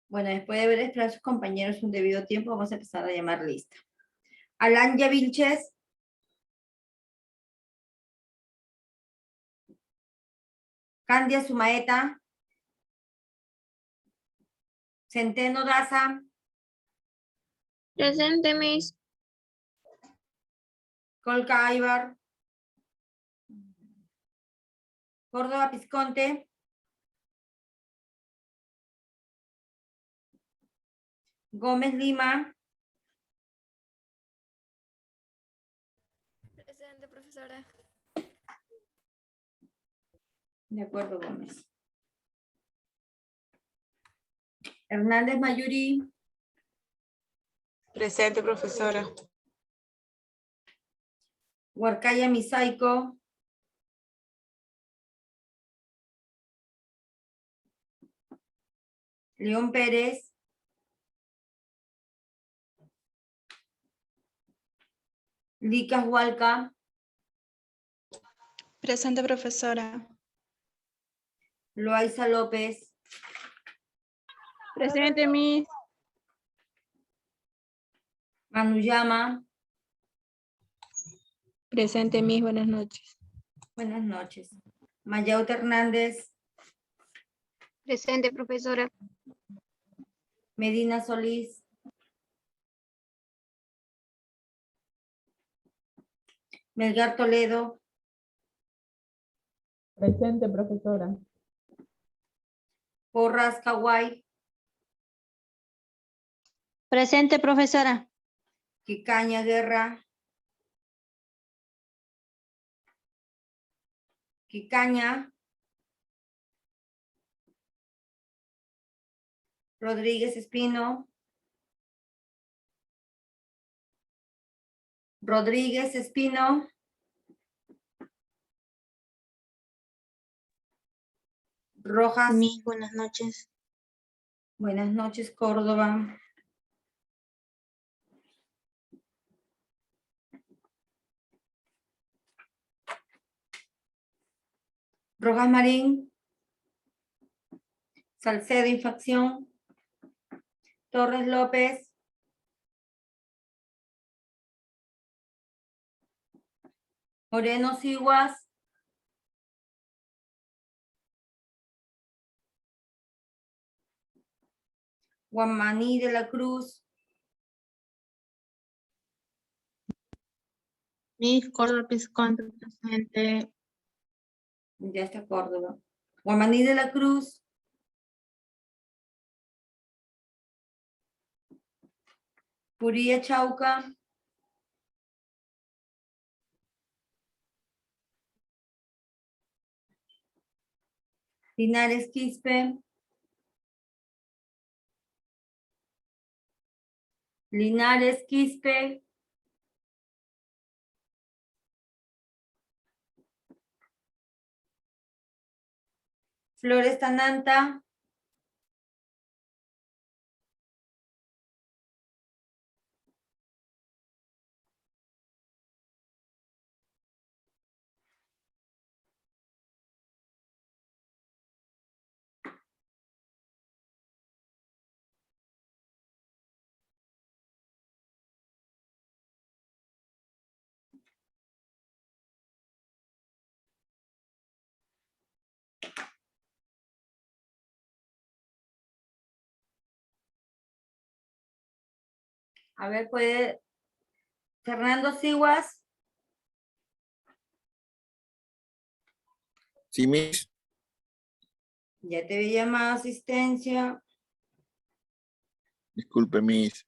Bueno, después de ver esperar a sus compañeros un debido tiempo, vamos a empezar a llamar lista. Alanya Vilches. Candia Sumaeta. Centeno Daza. Presente, Miss. Colca Aybar. Córdoba Pisconte. Gómez Lima. Presente, profesora. De acuerdo, Gómez. Hernández Mayuri. Presente, profesora. Huarcaya Misaico. León Pérez. Licas Hualca. Presente, profesora. Loaiza López. Presente, Miss. Manuyama. Presente, Miss. Buenas noches. Buenas noches. Mayauta Hernández. Presente, profesora. Medina Solís. Melgar Toledo. Presente, profesora. Porras Kawai. Presente, profesora. Quicaña Guerra. Quicaña. Rodríguez Espino. Rodríguez Espino. Rojas. Miss, buenas noches. Buenas noches, Córdoba. Rojas Marín. Salcedo Infacción. Torres López. Moreno Siguas. Guamaní de la Cruz. Miss, Córdoba Pisconte, presente. Ya está Córdoba. Guamaní de la Cruz. Puría Chauca. Linares Quispe. Linares Quispe. Flores Tananta. A ver, puede. Fernando Siguas. Sí, Miss. Ya te había llamado asistencia. Disculpe, Miss.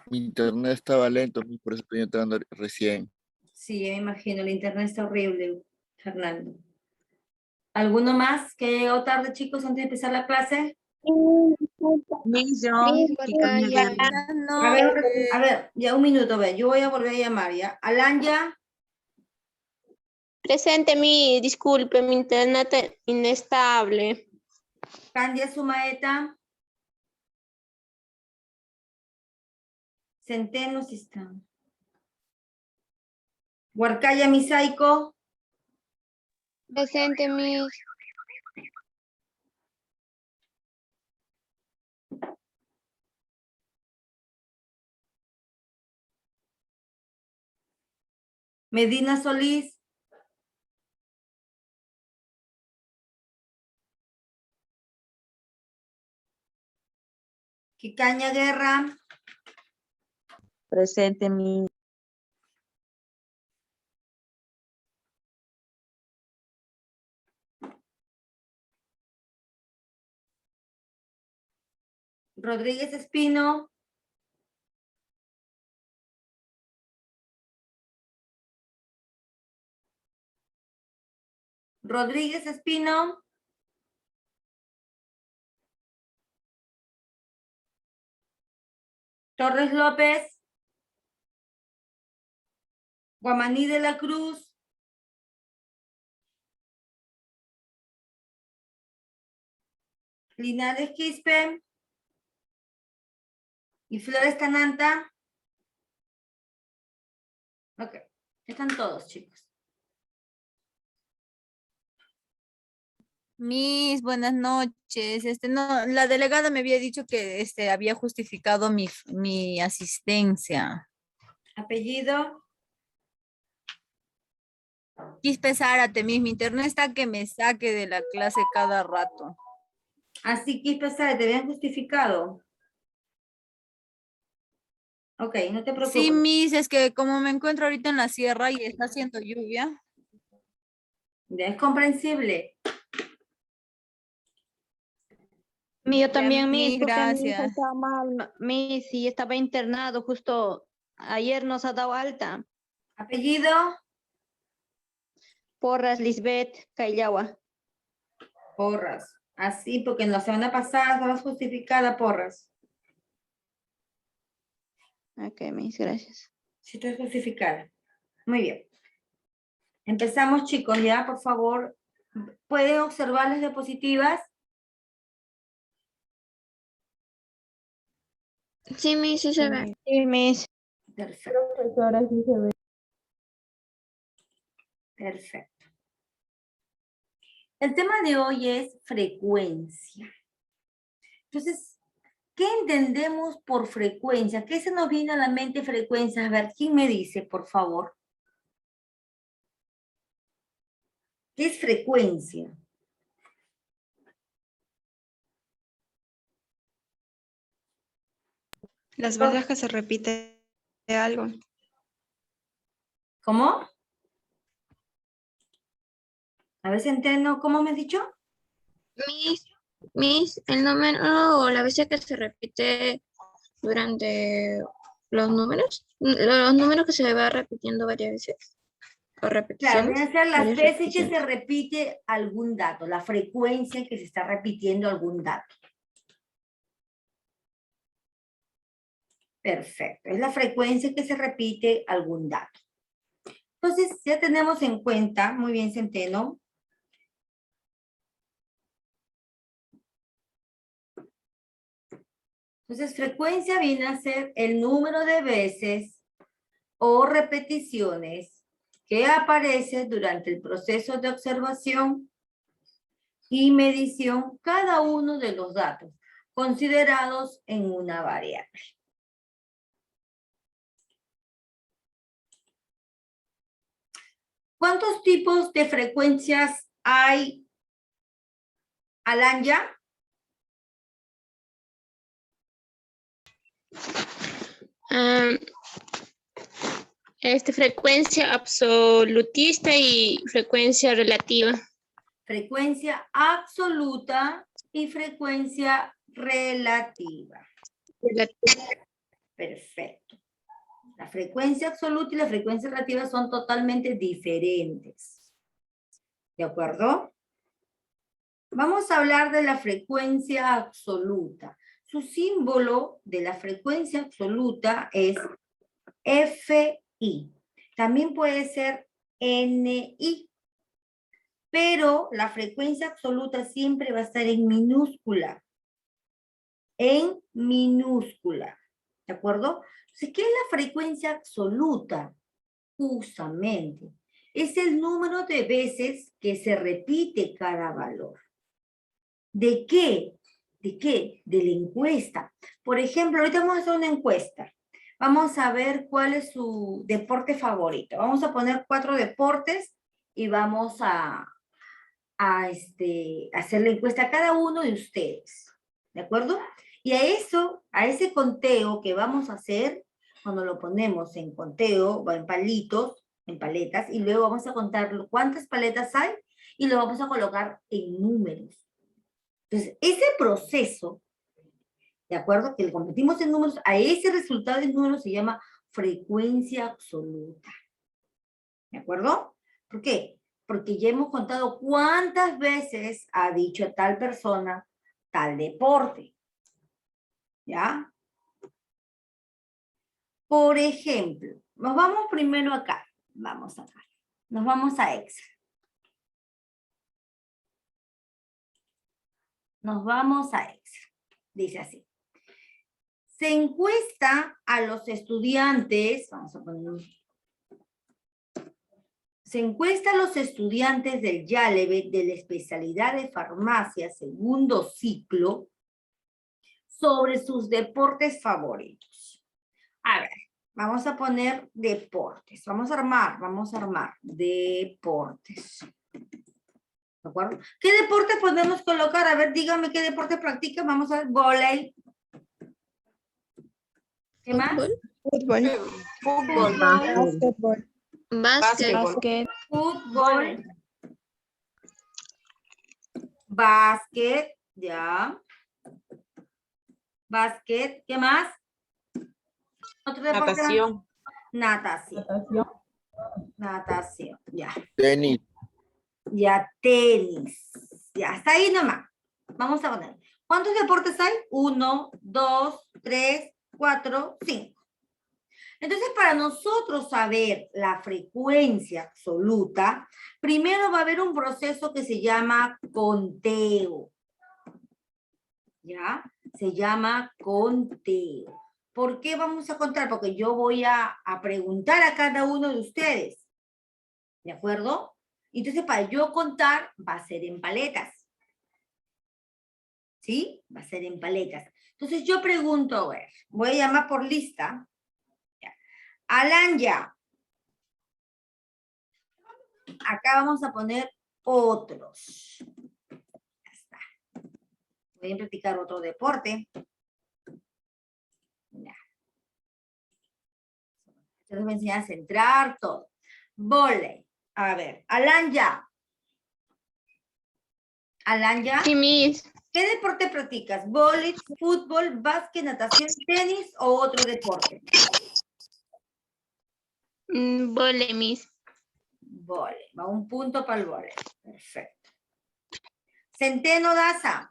Mi internet estaba lento, Miss, por eso estoy entrando recién. Sí, me imagino, el internet está horrible, Fernando. ¿Alguno más que ha llegado tarde, chicos, antes de empezar la clase? Miss, yo. Quicaña Guerra. A ver, ya un minuto, ve. Yo voy a volver a llamar, ¿ya? Alanya. Presente, Miss. Disculpe, mi internet inestable. Candia Sumaeta. Centeno, sí está. Huarcaya Misaico. Presente, Miss. Medina Solís. Quicaña Guerra. Presente, Miss. Rodríguez Espino. Rodríguez Espino. Torres López. Guamaní de la Cruz. Linares Quispe. Y Flores Cananta. Ok, están todos, chicos. Miss, buenas noches. No, la delegada me había dicho que había justificado mi asistencia. Apellido. Quispe Zárate, Miss, mi internet está que me saque de la clase cada rato. Así Quispe Zárate, te habían justificado. Ok, no te preocupes. Sí, Miss, es que como me encuentro ahorita en la sierra y está haciendo lluvia. Ya es comprensible. Yo Ya, también, Miss, Miss, porque mi hijo gracias. estaba mal, Miss, y estaba internado, justo ayer nos ha dado alta. Apellido. Porras Lisbeth Caillawa. Porras. Así, porque en la semana pasada estabas justificada, Porras. Ok, Miss, gracias. Sí, estás justificada. Muy bien. Empezamos, chicos, ya, por favor. ¿Pueden observar las diapositivas? Sí, Miss, sí se ve. Sí, Miss. Perfecto. Profesora, sí se ve. Perfecto. El tema de hoy es frecuencia. Entonces, ¿qué entendemos por frecuencia? ¿Qué se nos viene a la mente frecuencia? A ver, ¿quién me dice, por favor? ¿Qué es frecuencia? Las veces que se repite algo. ¿Cómo? A ver si entiendo. ¿Cómo me has dicho? Miss, el número o la vez que se repite durante los números que se va repitiendo varias veces, o Claro, repeticiones, vienen a ser las varias veces que se repeticiones. repite algún dato, la frecuencia en que se está repitiendo algún dato. Perfecto, es la frecuencia en que se repite algún dato. Entonces, ya tenemos en cuenta, muy bien, Centeno. Entonces, frecuencia viene a ser el número de veces o repeticiones que aparece durante el proceso de observación y medición cada uno de los datos considerados en una variable. ¿Cuántos tipos de frecuencias hay, Alanya? Frecuencia absolutista y frecuencia relativa. Frecuencia absoluta y frecuencia relativa. Perfecto. La frecuencia absoluta y la frecuencia relativa son totalmente diferentes. ¿De acuerdo? Vamos a hablar de la frecuencia absoluta. Su símbolo de la frecuencia absoluta es Fi. También puede ser Ni. Pero la frecuencia absoluta siempre va a estar en minúscula. En minúscula. ¿De acuerdo? Entonces, ¿qué es la frecuencia absoluta? Justamente, Es el número de veces que se repite cada valor. ¿De qué? ¿De qué? De la encuesta. Por ejemplo, ahorita vamos a hacer una encuesta. Vamos a ver cuál es su deporte favorito. Vamos a poner 4 deportes y vamos a hacer la encuesta a cada uno de ustedes. ¿De acuerdo? Y a eso, a ese conteo que vamos a hacer, cuando lo ponemos en conteo, va en palitos, en paletas, y luego vamos a contar cuántas paletas hay y lo vamos a colocar en números. Entonces, ese proceso, ¿de acuerdo? Que le convertimos en números, a ese resultado de números se llama frecuencia absoluta. ¿De acuerdo? ¿Por qué? Porque ya hemos contado cuántas veces ha dicho tal persona tal deporte. ¿Ya? Por ejemplo, nos vamos primero acá. Vamos acá. Nos vamos a Excel. Nos vamos a Excel. Dice así. Se encuesta a los estudiantes, vamos a poner se encuesta a los estudiantes del YALEVE de la especialidad de farmacia segundo ciclo sobre sus deportes favoritos. A ver, vamos a poner deportes. Vamos a armar deportes. ¿De acuerdo? ¿Qué deporte podemos colocar? A ver, dígame qué deporte practica. Vamos a ver, vóley. ¿Qué más? Fútbol. Fútbol. Básquetbol. Básquet. Básquet. Fútbol. Básquet, ya. Básquet, ¿qué más? ¿Otro deporte más? Natación. Natación. Natación, ya. Tenis. Ya, tenis. Ya, hasta ahí nomás. Vamos a poner. ¿Cuántos deportes hay? 1, 2, 3, 4, 5. Entonces, para nosotros saber la frecuencia absoluta, primero va a haber un proceso que se llama conteo. ¿Ya? Se llama conteo. ¿Por qué vamos a contar? Porque yo voy a preguntar a cada uno de ustedes. ¿De acuerdo? Entonces, para yo contar, va a ser en paletas. ¿Sí? Va a ser en paletas. Entonces, yo pregunto, a ver, voy a llamar por lista. Alanya. Acá vamos a poner otros. Ya está. Voy a practicar otro deporte. Ya. Entonces me enseñan a centrar todo. Vóley. A ver, Alanya. Alanya. Sí, Miss. ¿Qué deporte practicas? ¿Vóley, fútbol, básquet, natación, tenis o otro deporte? Vole, Miss. Vóley. Va un punto para el vóley. Perfecto. Centeno Daza.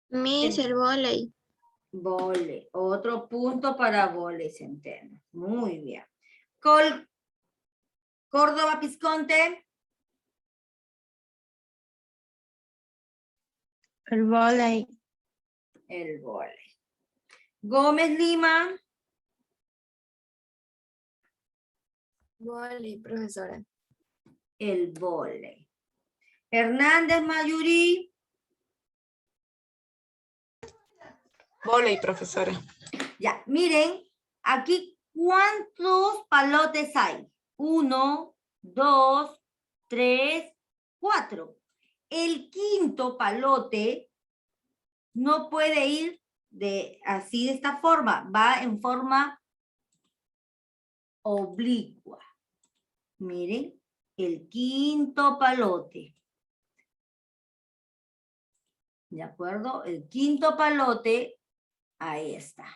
Miss, el volei. Vóley. Otro punto para vóley, Centeno. Muy bien. Córdoba Pisconte. El vóley. El vóley. Gómez Lima. Volei, profesora. El vóley. Hernández Mayuri. Vóley, profesora. Ya, miren, aquí cuántos palotes hay. 1, 2, 3, 4. El quinto palote no puede ir así de esta forma, va en forma oblicua. Miren, el quinto palote. ¿De acuerdo? El quinto palote, ahí está.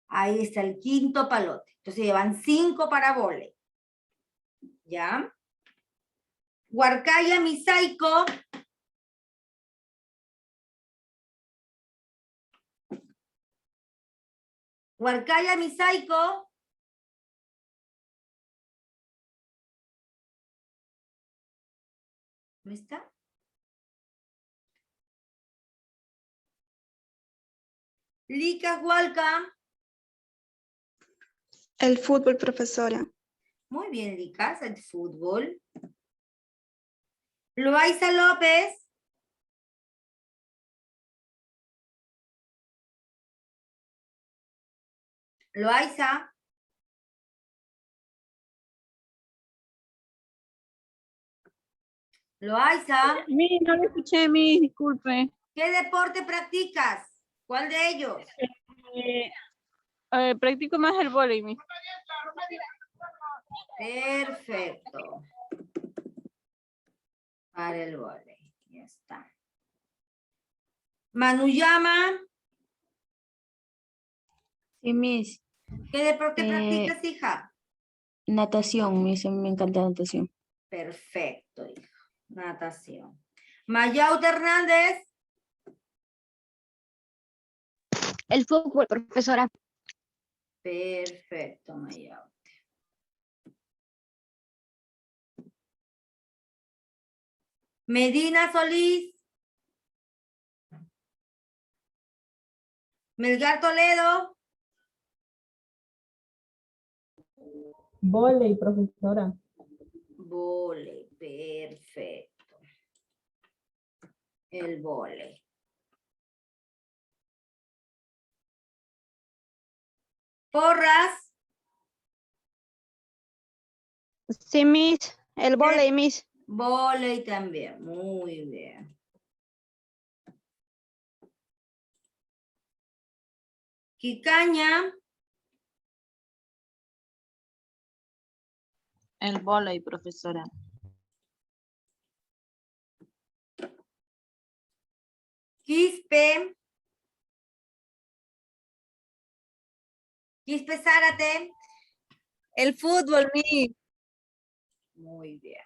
Ahí está el quinto palote. Entonces llevan 5 para vóley. ¿Ya? Huarcaya Misaico. Huarcaya Misaico. ¿Dónde está? Lica Hualca. El fútbol, profesora. Muy bien, Licas, el fútbol. Loaiza López. Loaiza. Loaiza, No lo escuché, disculpe. ¿qué deporte practicas? ¿Cuál de ellos? Practico más el vóley, Miss. Perfecto. Para el vóley. Ya está. Manuyama, Sí, Miss. ¿qué deporte Eh, practicas, hija? Natación, Miss. A mí me encanta natación. Perfecto, hija. Natación. Mayaut Hernández. El fútbol, profesora. Perfecto, Mayaut. Medina Solís. Melgar Toledo. Vóley, profesora. Vóley, perfecto. El vóley. Porras. Sí, Miss. El vóley, Miss. Vóley también. Muy bien. Quicaña. El vóley, profesora. Quispe. Quispe Zárate. El fútbol, mi. Muy bien.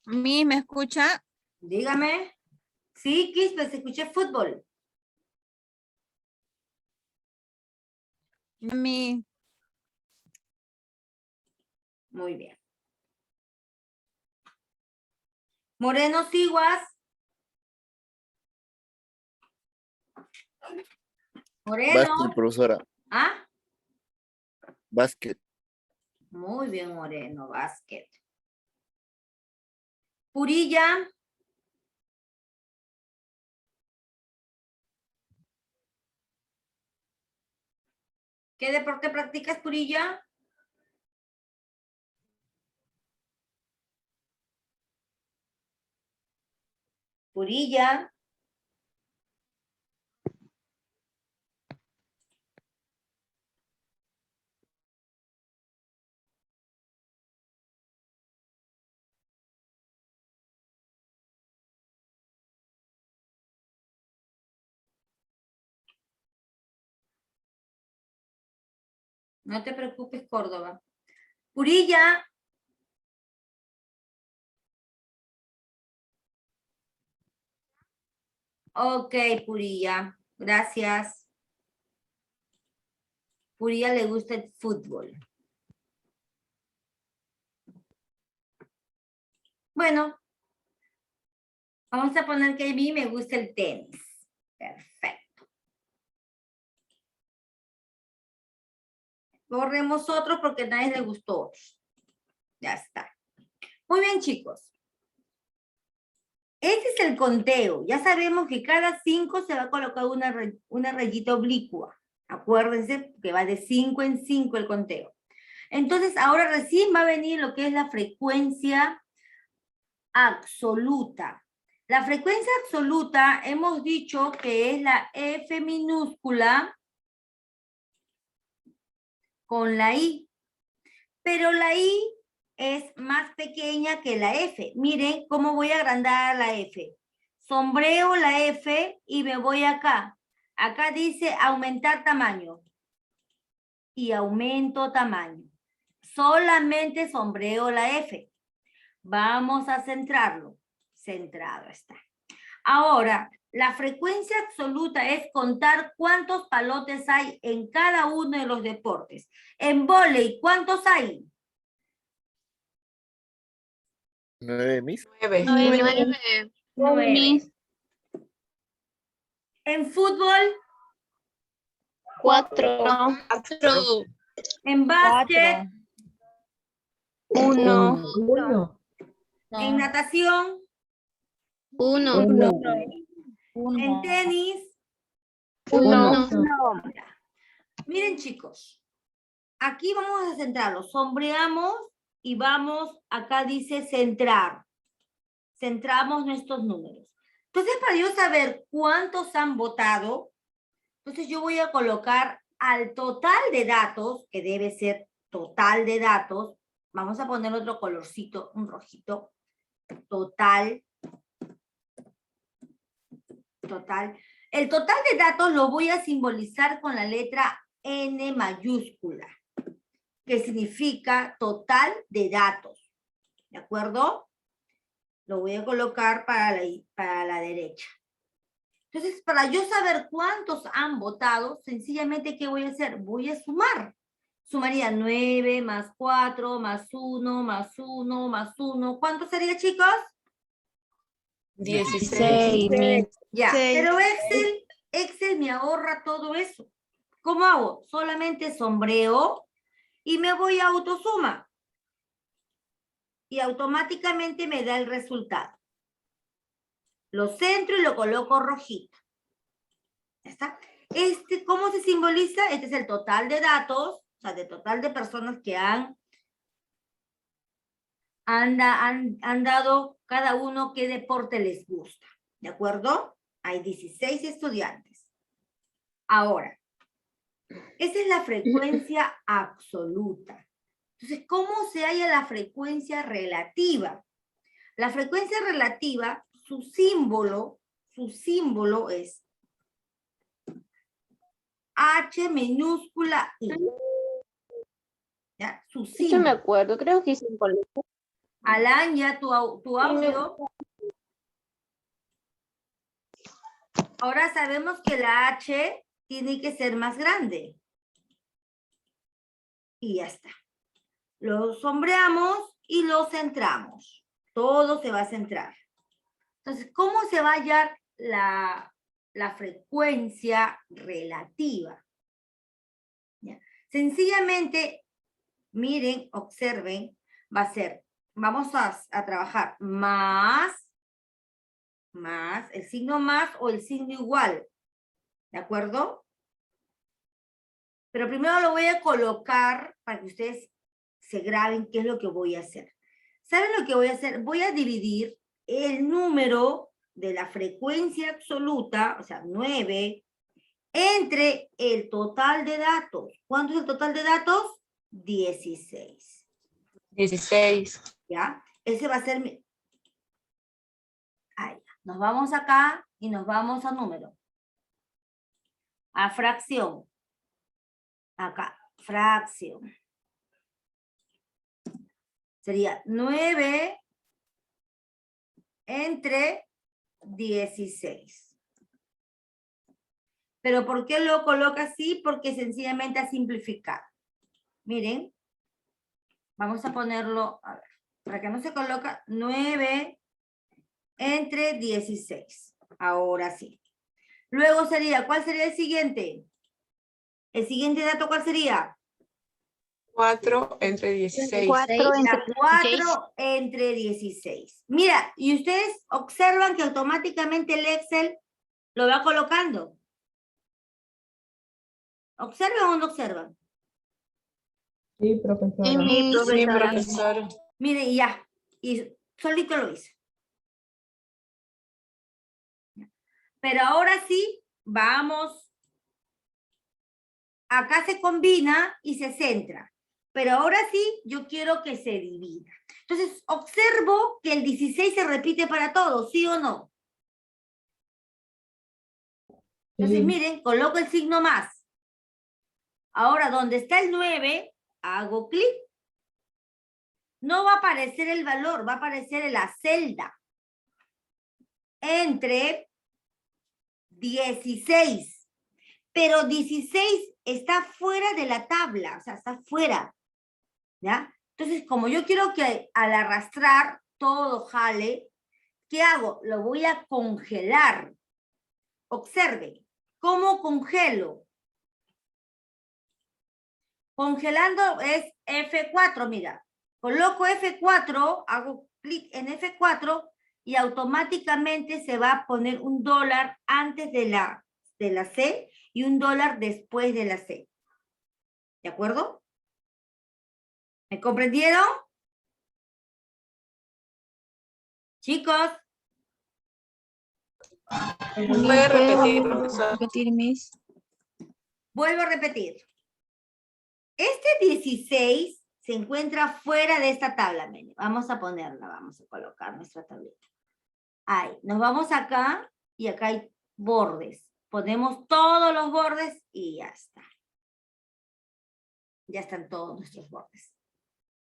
Mi, ¿me escucha? Dígame. Sí, Quispe, se escuché fútbol. Mi. Muy bien. Moreno Siguas. Moreno. Básquet, profesora. ¿Ah? Básquet. Muy bien, Moreno. Básquet. Purilla. ¿Qué deporte practicas, Purilla? Purilla. No te preocupes, Córdoba. Purilla. Ok, Purilla. Gracias. Purilla le gusta el fútbol. Bueno. Vamos a poner que a mí me gusta el tenis. Perfecto. Borremos otros porque a nadie le gustó otros. Ya está. Muy bien, chicos. Este es el conteo. Ya sabemos que cada 5 se va a colocar una rayita oblicua. Acuérdense que va de 5 en 5 el conteo. Entonces, ahora recién va a venir lo que es la frecuencia absoluta. La frecuencia absoluta hemos dicho que es la F minúscula con la I. Pero la I es más pequeña que la F. Miren cómo voy a agrandar la F. Sombreo la F y me voy acá. Acá dice aumentar tamaño. Y aumento tamaño. Solamente sombreo la F. Vamos a centrarlo. Centrado está. Ahora, la frecuencia absoluta es contar cuántos palotes hay en cada uno de los deportes. En vóley, ¿cuántos hay? 9, Miss. 9. 9. 9. En fútbol, 4. En básquet, 1. en natación, 1. en tenis. 1. Miren, chicos, aquí vamos a centrarlo. Sombreamos y vamos, acá dice centrar. Centramos nuestros números. Entonces, para yo saber cuántos han votado, entonces yo voy a colocar al total de datos, que debe ser total de datos. Vamos a poner otro colorcito, un rojito. Total. El total de datos lo voy a simbolizar con la letra N mayúscula, que significa total de datos. ¿De acuerdo? Lo voy a colocar para la derecha. Entonces, para yo saber cuántos han votado, sencillamente, ¿qué voy a hacer? Voy a sumar. Sumaría 9 más 4 más 1 más 1 más 1. ¿Cuánto sería, chicos? 16. Ya, Seis. pero Excel me ahorra todo eso. ¿Cómo hago? Solamente sombreo y me voy a autosuma. Y automáticamente me da el resultado. Lo centro y lo coloco rojito. ¿Ya está? ¿Cómo se simboliza? Este es el total de datos, o sea, de total de personas que han dado cada uno qué deporte les gusta. ¿De acuerdo? Hay 16 estudiantes. Ahora, esa es la frecuencia absoluta. Entonces, ¿cómo se halla la frecuencia relativa? La frecuencia relativa, su símbolo es H minúscula I. ¿Ya? Su Eso símbolo. me acuerdo, creo que hice un colegio. Alan, ya tu audio. Ahora sabemos que la H tiene que ser más grande. Y ya está. Lo sombreamos y lo centramos. Todo se va a centrar. Entonces, ¿cómo se va a hallar la frecuencia relativa? ¿Ya? Sencillamente, miren, observen, va a ser, vamos a trabajar más, el signo más o el signo igual. ¿De acuerdo? Pero primero lo voy a colocar para que ustedes se graben qué es lo que voy a hacer. ¿Saben lo que voy a hacer? Voy a dividir el número de la frecuencia absoluta, o sea, 9, entre el total de datos. ¿Cuánto es el total de datos? 16. 16. ¿Ya? Ese va a ser mi... Ahí. Nos vamos acá y nos vamos a número. A fracción. Acá, fracción. Sería 9 entre 16. ¿Pero por qué lo coloca así? Porque sencillamente ha simplificado. Miren, vamos a ponerlo, a ver, para que no se coloca 9 entre 16. Ahora sí. Luego sería, ¿cuál sería el siguiente? El siguiente dato, ¿cuál sería? 4 entre 16. 4 entre 4 entre 16. Mira, y ustedes observan que automáticamente el Excel lo va colocando. ¿Observan o no observan? Sí, profesora. Sí, profesora. Miren, y ya. Y solito lo hice. Pero ahora sí, vamos. Acá se combina y se centra. Pero ahora sí, yo quiero que se divida. Entonces, observo que el 16 se repite para todos, ¿sí o no? Entonces, miren, coloco el signo más. Ahora, donde está el 9, hago clic. No va a aparecer el valor, va a aparecer en la celda. Entre 16. Pero 16 está fuera de la tabla, o sea, está fuera. ¿Ya? Entonces, como yo quiero que al arrastrar todo jale, ¿qué hago? Lo voy a congelar. Observen, ¿cómo congelo? Congelando es F4, mira. Coloco F4, hago clic en F4 y automáticamente se va a poner un dólar antes de la C y un dólar después de la C. ¿De acuerdo? ¿Me comprendieron? Chicos, ¿Puede repetir, profesor? Repetir, Miss. vuelvo a repetir. Este 16 se encuentra fuera de esta tabla. Miren, vamos a ponerla, vamos a colocar nuestra tableta. Ahí, nos vamos acá y acá hay bordes. Ponemos todos los bordes y ya está. Ya están todos nuestros bordes.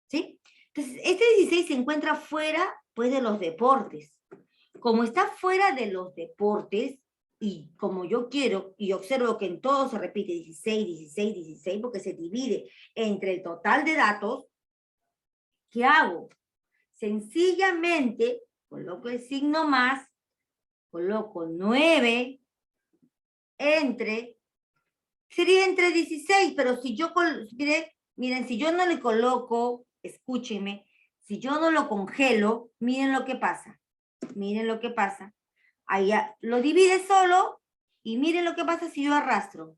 ¿Sí? Entonces, este 16 se encuentra fuera, pues, de los deportes. Como está fuera de los deportes, y como yo quiero, y observo que en todo se repite 16, 16, 16, porque se divide entre el total de datos, ¿qué hago? Sencillamente, coloco el signo más, coloco 9, sería entre 16, pero si yo, miren, si yo no le coloco, escúchenme, si yo no lo congelo, miren lo que pasa. Miren lo que pasa. Ahí lo divide solo y miren lo que pasa si yo arrastro.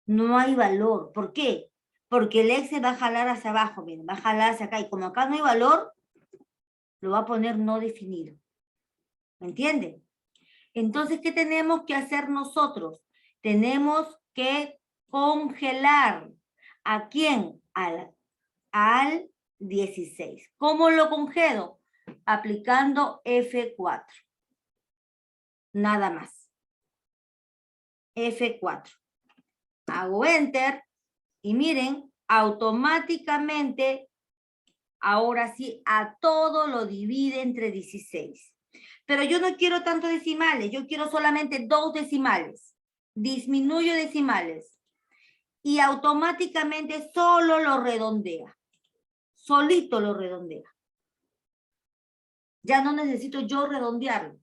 No hay valor. ¿Por qué? Porque el Excel va a jalar hacia abajo, miren, va a jalar hacia acá. Y como acá no hay valor, lo va a poner no definido. ¿Me entienden? Entonces, ¿qué tenemos que hacer nosotros? Tenemos que congelar. ¿A quién? Al 16. ¿Cómo lo congelo? Aplicando F4. Nada más. F4. Hago Enter y miren, automáticamente, ahora sí, a todo lo divide entre 16. Pero yo no quiero tantos decimales, yo quiero solamente 2 decimales. Disminuyo decimales. Y automáticamente solo lo redondea. Solito lo redondea. Ya no necesito yo redondearlo.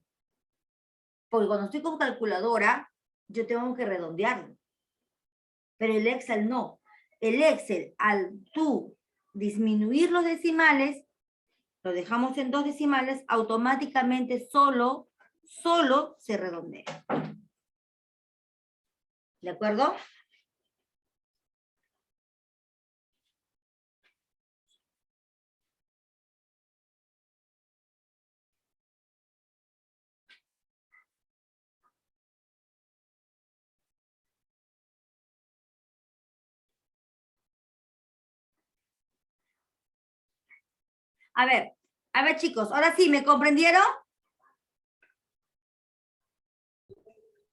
Porque cuando estoy con calculadora, yo tengo que redondearlo. Pero el Excel no. El Excel, al tú disminuir los decimales, lo dejamos en 2 decimales, automáticamente solo se redondea. ¿De acuerdo? A ver chicos, ahora sí, ¿me comprendieron?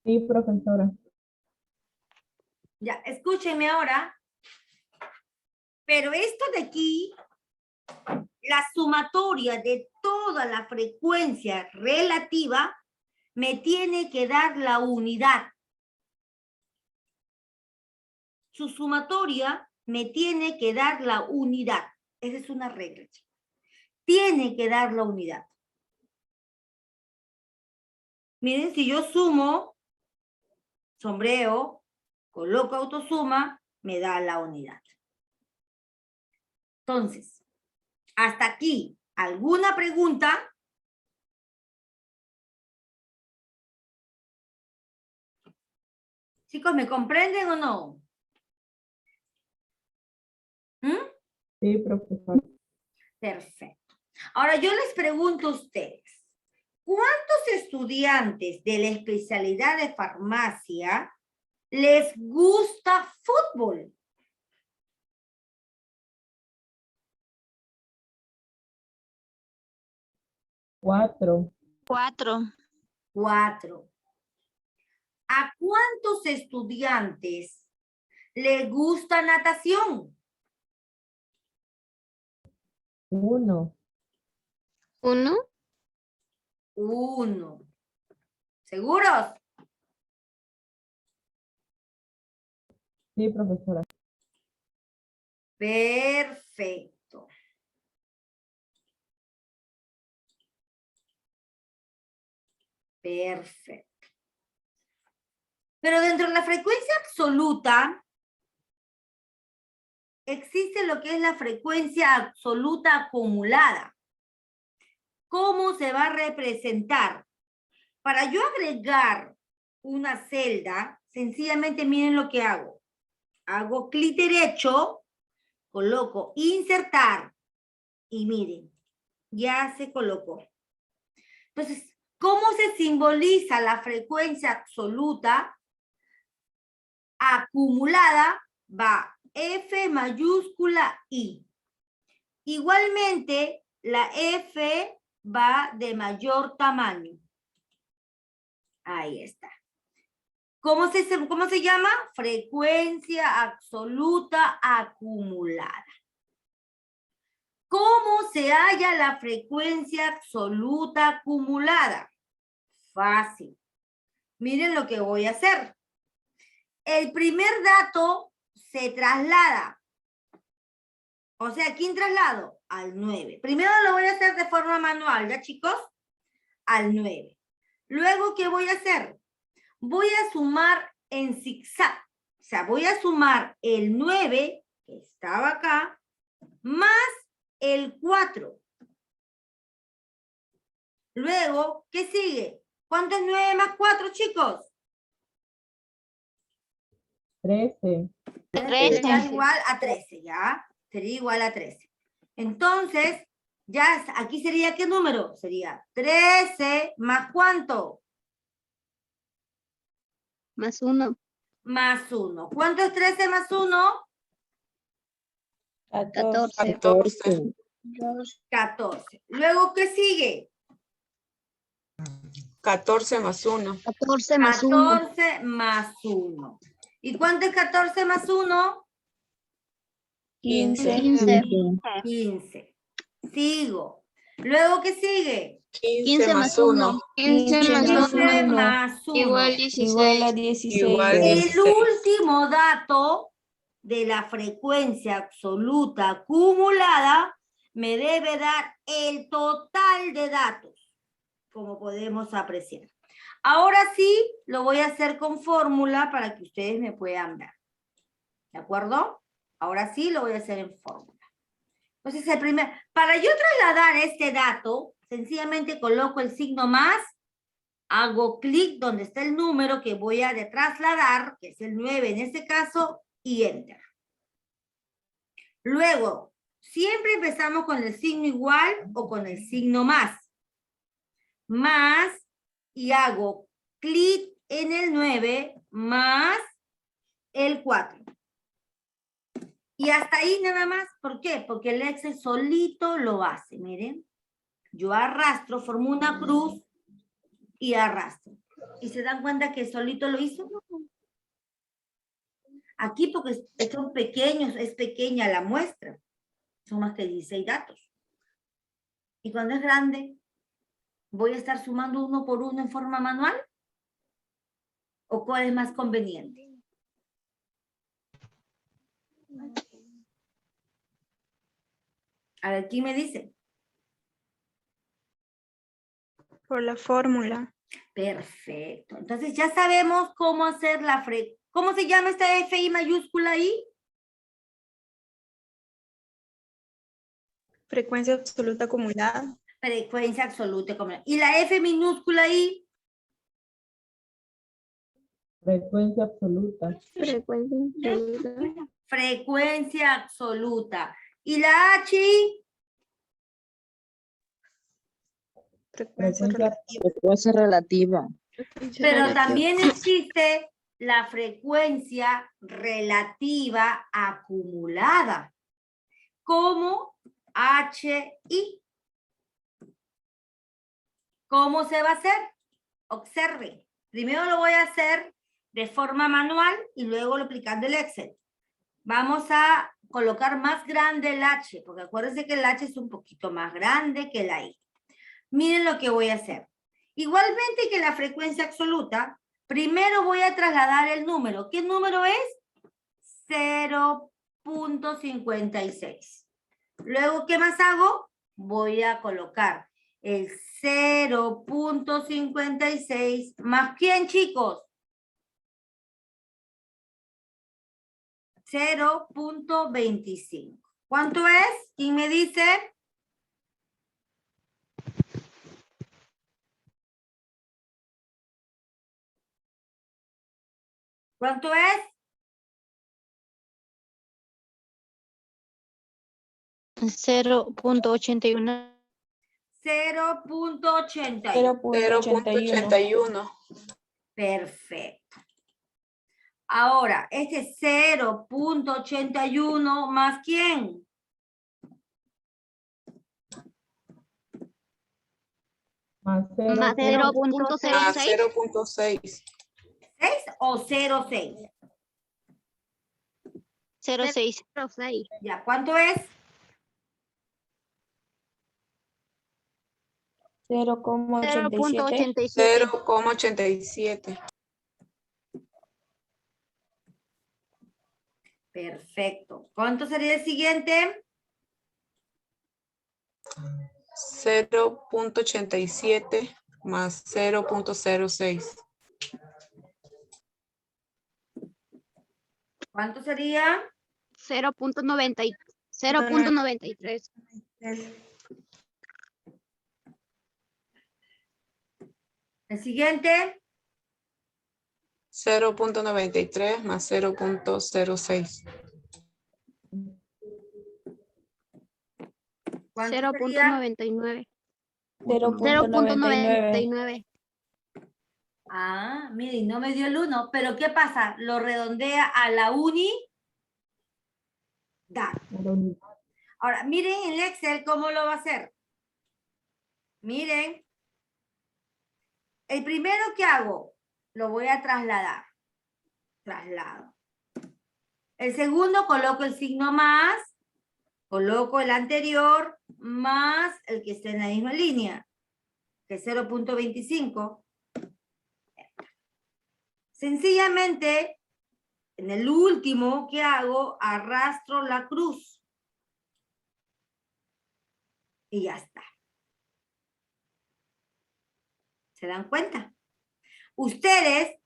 Sí, profesora. Ya, escúchenme ahora. Pero esto de aquí, la sumatoria de toda la frecuencia relativa, me tiene que dar la unidad. Su sumatoria me tiene que dar la unidad. Esa es una regla, chicos. Tiene que dar la unidad. Miren, si yo sumo, sombreo, coloco autosuma, me da la unidad. Entonces, hasta aquí, ¿alguna pregunta? Chicos, ¿me comprenden o no? Sí, profesora. Perfecto. Ahora yo les pregunto a ustedes, ¿cuántos estudiantes de la especialidad de farmacia les gusta fútbol? Cuatro. 4. 4. ¿A cuántos estudiantes les gusta natación? 1. 1. 1. ¿Seguros? Sí, profesora. Perfecto. Perfecto. Pero dentro de la frecuencia absoluta, existe lo que es la frecuencia absoluta acumulada. ¿Cómo se va a representar? Para yo agregar una celda, sencillamente miren lo que hago. Hago clic derecho, coloco insertar y miren, ya se colocó. Entonces, ¿cómo se simboliza la frecuencia absoluta acumulada? Va F mayúscula I. Igualmente, la F va de mayor tamaño. Ahí está. ¿Cómo se llama? Frecuencia absoluta acumulada. ¿Cómo se halla la frecuencia absoluta acumulada? Fácil. Miren lo que voy a hacer. El primer dato se traslada. O sea, ¿quién traslado? Al 9. Primero lo voy a hacer de forma manual, ¿ya chicos? Al 9. Luego, ¿qué voy a hacer? Voy a sumar en zigzag. O sea, voy a sumar el 9, que estaba acá, más el 4. Luego, ¿qué sigue? ¿Cuánto es 9 más 4, chicos? 13. Sería igual a 13, ¿ya? Sería igual a 13. Entonces, ya aquí sería, ¿qué número? Sería 13 más ¿cuánto? Más 1. Más 1. ¿Cuánto es 13 más 1? 14. 14. 14. Luego, ¿qué sigue? 14 más 1. 14 más 1. 14 más 1. ¿Y cuánto es 14 más 1? 15. 15. Sigo. Luego, ¿qué sigue? 15 más 1. 15 más 15 1 más 1. igual Igual a 16. 16. Igual El 16. último dato de la frecuencia absoluta acumulada me debe dar el total de datos, como podemos apreciar. Ahora sí, lo voy a hacer con fórmula para que ustedes me puedan ver. ¿De acuerdo? Ahora sí lo voy a hacer en fórmula. Entonces, para yo trasladar este dato, sencillamente coloco el signo más, hago clic donde está el número que voy a trasladar, que es el 9 en este caso, y enter. Luego, siempre empezamos con el signo igual o con el signo más. Más, y hago clic en el 9 más el 4. Y hasta ahí nada más. ¿Por qué? Porque el Excel solito lo hace. Miren, yo arrastro, formo una cruz y arrastro. ¿Y se dan cuenta que solito lo hizo? Aquí porque son pequeños, es pequeña la muestra. Son más que 16 datos. Y cuando es grande, ¿voy a estar sumando uno por uno en forma manual? ¿O cuál es más conveniente? A ver, ¿quién me dice? Por la fórmula. Perfecto. Entonces ya sabemos cómo hacer la frecuencia. ¿Cómo se llama esta FI mayúscula ahí? Frecuencia absoluta acumulada. Frecuencia absoluta acumulada. ¿Y la F minúscula ahí? Frecuencia absoluta. Frecuencia absoluta. ¿Y la H? Frecuencia Frecuencia Frecuencia relativa. Pero también existe la frecuencia relativa acumulada, como HI. ¿Cómo se va a hacer? Observe. Primero lo voy a hacer de forma manual y luego lo aplicando el Excel. Vamos a colocar más grande el H, porque acuérdense que el H es un poquito más grande que la I. Miren lo que voy a hacer. Igualmente que la frecuencia absoluta, primero voy a trasladar el número. ¿Qué número es? 0.56. Luego, ¿qué más hago? Voy a colocar el 0.56 más ¿quién, chicos? 0.25. ¿Cuánto es? ¿Quién me dice? ¿Cuánto es? 0.81. 0.81. 0.81. Perfecto. Ahora, este 0.81 más ¿quién? Más Más 0.6. 6 o 0.6. 0.6. Ya, ¿cuánto es? 0,87. 0,87. Perfecto. ¿Cuánto sería el siguiente? 0.87 más 0.06. ¿Cuánto sería? 0.93. El siguiente. 0.93 más 0.06. ¿Cuánto sería? 0.99. 0,99. Ah, miren, no me dio el 1, pero ¿qué pasa? Lo redondea a la unidad. Ahora, miren en Excel cómo lo va a hacer. Miren. El primero que hago, lo voy a trasladar. Traslado. El segundo, coloco el signo más, coloco el anterior, más el que esté en la misma línea, que es 0.25. Sencillamente, en el último que hago, arrastro la cruz. Y ya está. ¿Se dan cuenta? Ustedes,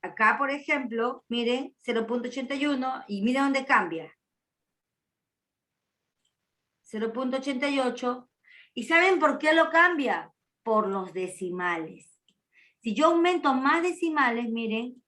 acá por ejemplo, miren, 0.81 y miren dónde cambia. 0.88. ¿Y saben por qué lo cambia? Por los decimales. Si yo aumento más decimales, miren.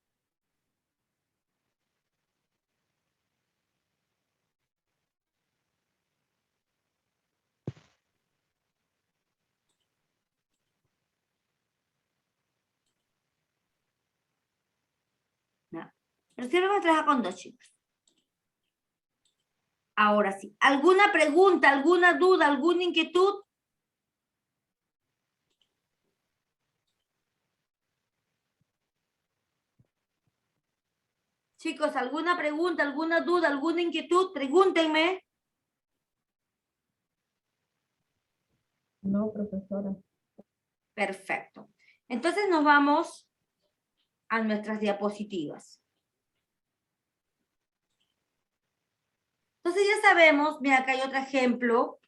No. Pero siempre vamos a trabajar con 2, chicos. Ahora sí. ¿Alguna pregunta, alguna duda, alguna inquietud? Chicos, ¿alguna pregunta, alguna duda, alguna inquietud? Pregúntenme. No, profesora. Perfecto. Entonces nos vamos a nuestras diapositivas. Entonces ya sabemos, mira, acá hay otro ejemplo.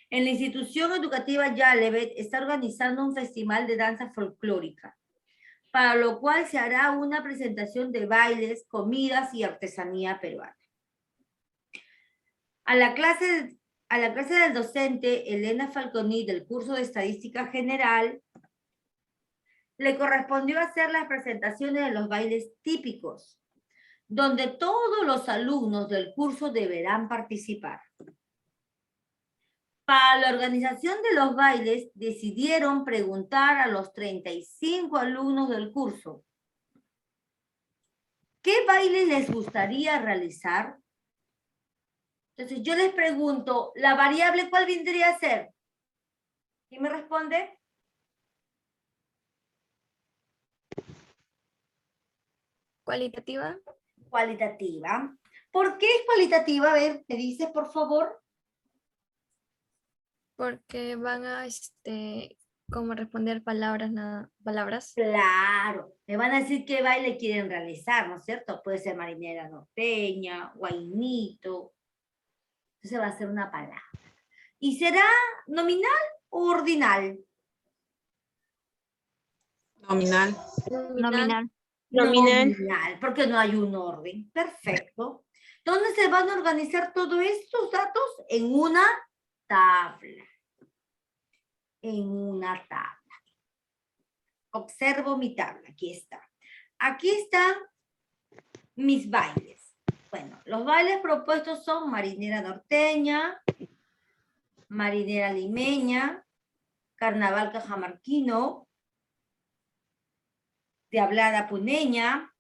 En la institución educativa Yalevet está organizando un festival de danza folclórica, para lo cual se hará una presentación de bailes, comidas y artesanía peruana. A la clase del docente Elena Falconi del curso de Estadística General, le correspondió hacer las presentaciones de los bailes típicos, donde todos los alumnos del curso deberán participar. Para la organización de los bailes, decidieron preguntar a los 35 alumnos del curso, ¿qué bailes les gustaría realizar? Entonces yo les pregunto, ¿la variable cuál vendría a ser? ¿Quién me responde? Cualitativa. Cualitativa. ¿Por qué es cualitativa? A ver, ¿me dices, por favor? Porque van a como responder palabras. Claro, me van a decir qué baile quieren realizar, ¿no es cierto? Puede ser marinera norteña, guainito. Entonces va a ser una palabra. ¿Y será nominal o ordinal? Nominal. Nominal. Nominal, porque no hay un orden. Perfecto. ¿Dónde se van a organizar todos estos datos? En una tabla. En una tabla. Observo mi tabla. Aquí está. Aquí están mis bailes. Bueno, los bailes propuestos son marinera norteña, marinera limeña, carnaval cajamarquino, diablada puneña,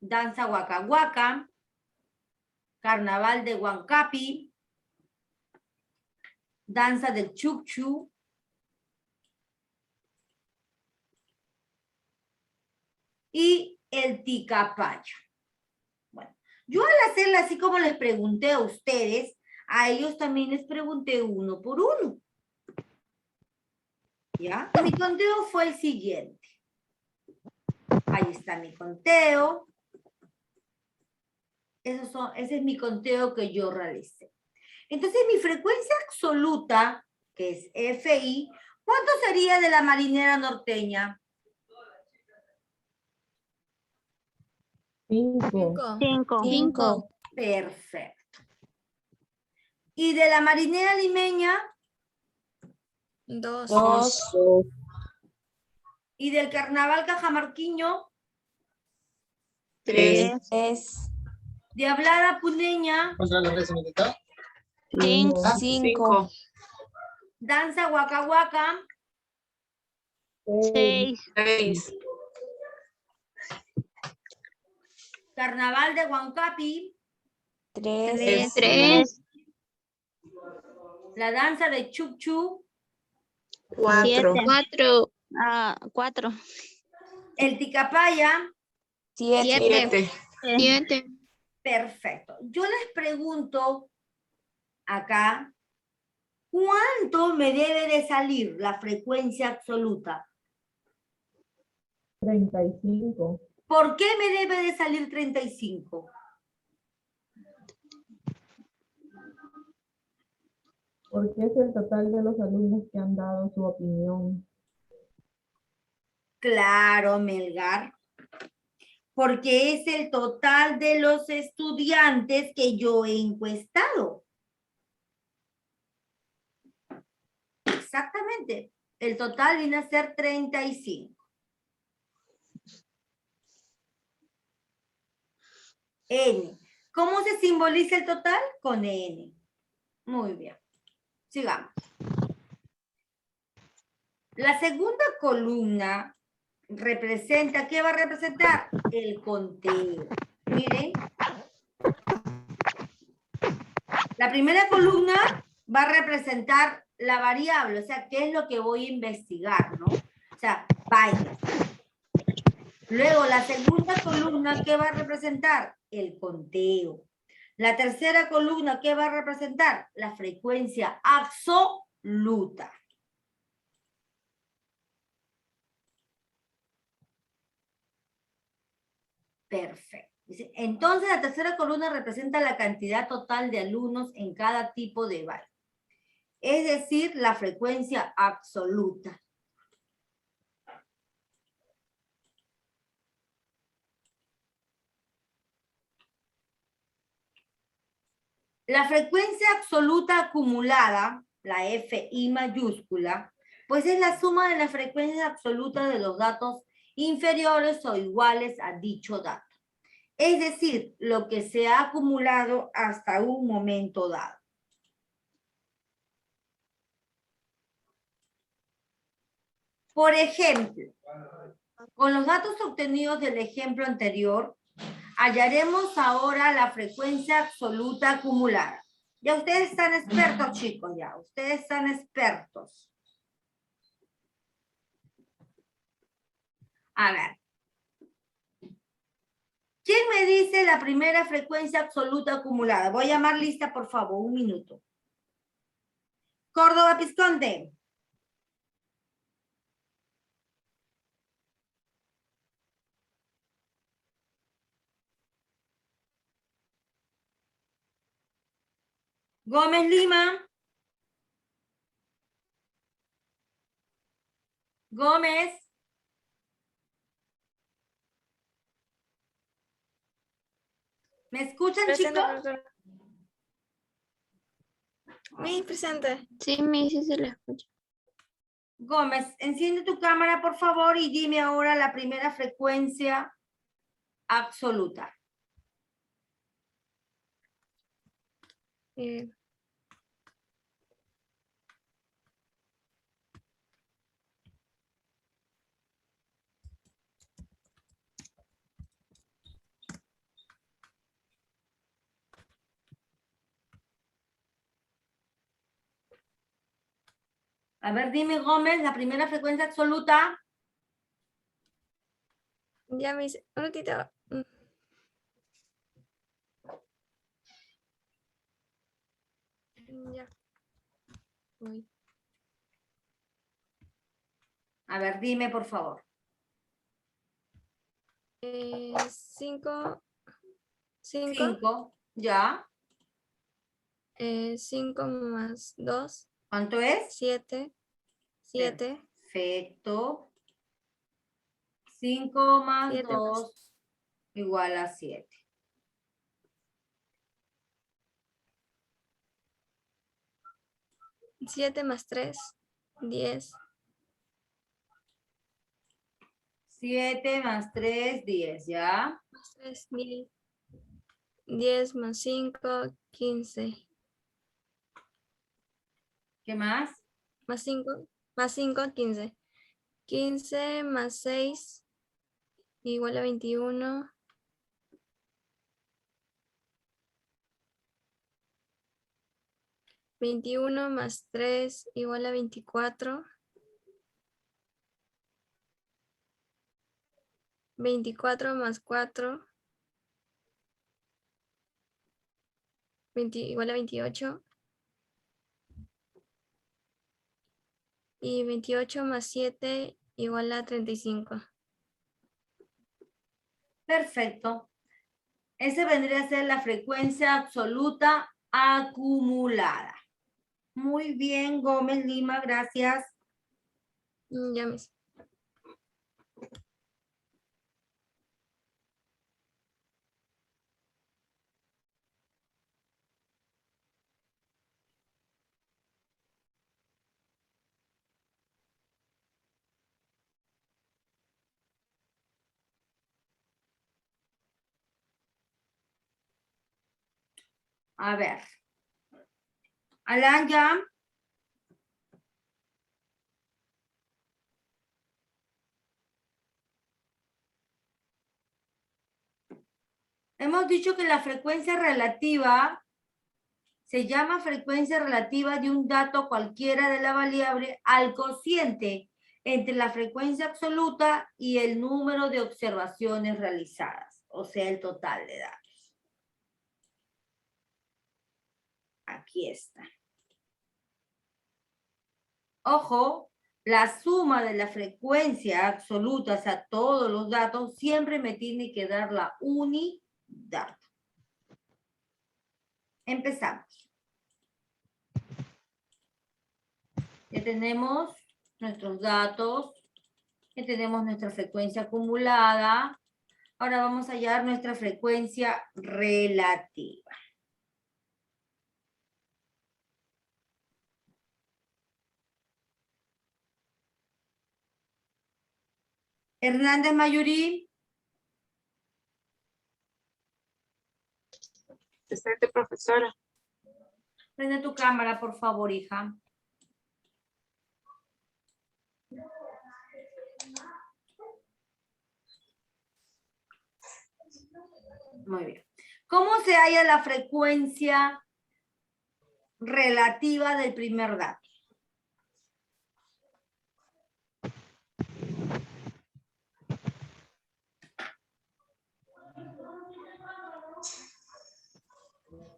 danza huacahuaca, carnaval de Huancapi, danza del Chucchu, y el Ticapaya. Bueno, yo al hacerla así como les pregunté a ustedes, a ellos también les pregunté uno por uno. ¿Ya? Mi conteo fue el siguiente. Ahí está mi conteo. Ese es mi conteo que yo realicé. Entonces, mi frecuencia absoluta, que es FI, ¿cuánto sería de la marinera norteña? 5. 5. Perfecto. ¿Y de la marinera limeña? 2. 2. ¿Y del carnaval cajamarquiño? 3. ¿Diablada puneña? 5. ¿Danza huacahuaca? 6. 6. ¿Carnaval de Huancapi? 3. ¿La danza de Chucchu? 4. 4. 4. ¿El Ticapaya? 7. 7. Perfecto. Yo les pregunto acá, ¿cuánto me debe de salir la frecuencia absoluta? 35. ¿Por qué me debe de salir 35? Porque es el total de los alumnos que han dado su opinión. Claro, Melgar. Porque es el total de los estudiantes que yo he encuestado. Exactamente. El total viene a ser 35. N. ¿Cómo se simboliza el total? Con N. Muy bien. Sigamos. La segunda columna representa, ¿qué va a representar? El conteo. Miren. La primera columna va a representar la variable, o sea, qué es lo que voy a investigar, ¿no? O sea, baile. Luego, la segunda columna, ¿qué va a representar? El conteo. La tercera columna, ¿qué va a representar? La frecuencia absoluta. Perfecto. Dice, entonces, la tercera columna representa la cantidad total de alumnos en cada tipo de baile. Es decir, la frecuencia absoluta. La frecuencia absoluta acumulada, la FI mayúscula, pues es la suma de la frecuencia absoluta de los datos inferiores o iguales a dicho dato. Es decir, lo que se ha acumulado hasta un momento dado. Por ejemplo, con los datos obtenidos del ejemplo anterior, hallaremos ahora la frecuencia absoluta acumulada. Ya ustedes están expertos, chicos, ya. Ustedes están expertos. A ver. ¿Quién me dice la primera frecuencia absoluta acumulada? Voy a llamar lista, por favor, un minuto. Córdoba Pisconte. Gómez Lima. Gómez. ¿Me escuchan, Presente, chicos? profesora. Miss, presente. Sí, Miss, sí se le escucha. Gómez, enciende tu cámara, por favor, y dime ahora la primera frecuencia absoluta. Eh, A ver, dime, Gómez, la primera frecuencia absoluta. ya, Miss, un ratito. Ya. Voy. A ver, dime, por favor. 5, 5, ¿ya? 5 más 2, ¿Cuánto es? 7. 7. Perfecto. 5 más 7 más 2 igual a 7. 7 más 3, 10. 7 más 3, 10, ¿ya? Más 3, 10. 10 más 5, 15. ¿Qué más? Más 5, 15. 15 más 6 igual a 21. 21 más 3 igual a 24. 24 más 4 igual a 28. Y 28 más 7 igual a 35. Perfecto. Esa vendría a ser la frecuencia absoluta acumulada. Muy bien, Gómez Lima, gracias. Ya me... A ver. Alan, ya. Hemos dicho que la frecuencia relativa se llama frecuencia relativa de un dato cualquiera de la variable al cociente entre la frecuencia absoluta y el número de observaciones realizadas, o sea, el total de datos. Aquí está. Ojo, la suma de la frecuencia absoluta, o sea, todos los datos, siempre me tiene que dar la unidad. Empezamos. Ya tenemos nuestros datos, ya tenemos nuestra frecuencia acumulada. Ahora vamos a hallar nuestra frecuencia relativa. Hernández Mayurí. Presente, profesora. Prende tu cámara, por favor, hija. Muy bien. ¿Cómo se halla la frecuencia relativa del primer dato?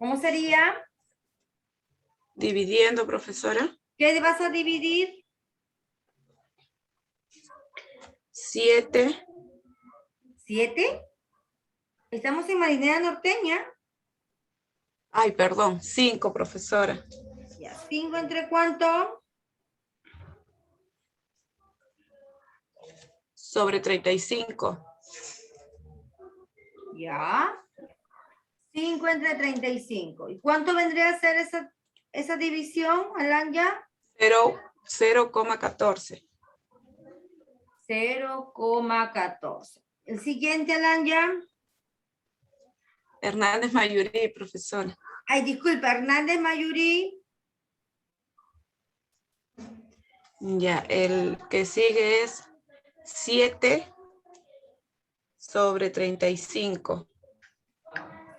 ¿Cómo sería? Dividiendo, profesora. ¿Qué vas a dividir? 7. ¿7? Estamos en Marinera Norteña. Ay, perdón. 5, profesora. Ya, 5 entre cuánto? Sobre 35. Ya. 5 entre 35. ¿Y cuánto vendría a ser esa división, Alanya? 0,14. 0,14. El siguiente, Alanya. Hernández Mayurí, profesora. Ay, disculpa, Hernández Mayurí. Ya, el que sigue es 7 sobre 35.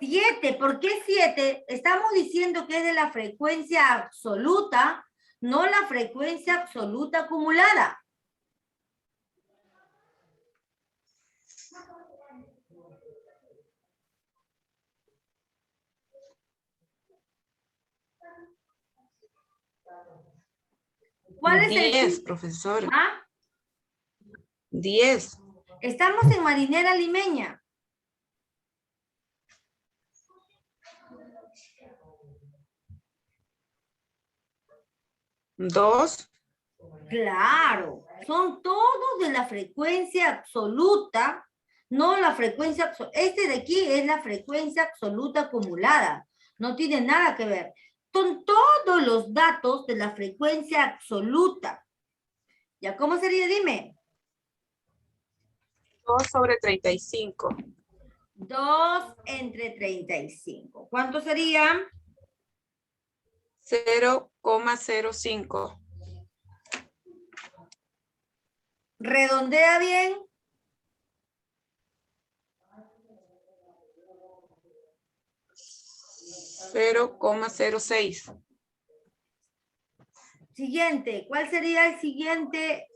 7, ¿por qué 7? Estamos diciendo que es de la frecuencia absoluta, no la frecuencia absoluta acumulada. ¿Cuál es el 10, profesora. ¿Ah? 10. Estamos en marinera limeña. ¿2? Claro, son todos de la frecuencia absoluta, no la frecuencia absoluta. Este de aquí es la frecuencia absoluta acumulada, no tiene nada que ver. Son todos los datos de la frecuencia absoluta. ¿Ya cómo sería? Dime. 2 sobre 35. 2 entre 35. ¿Cuánto sería? 0,05. Redondea bien. $0,06. Siguiente. ¿Cuál sería el siguiente,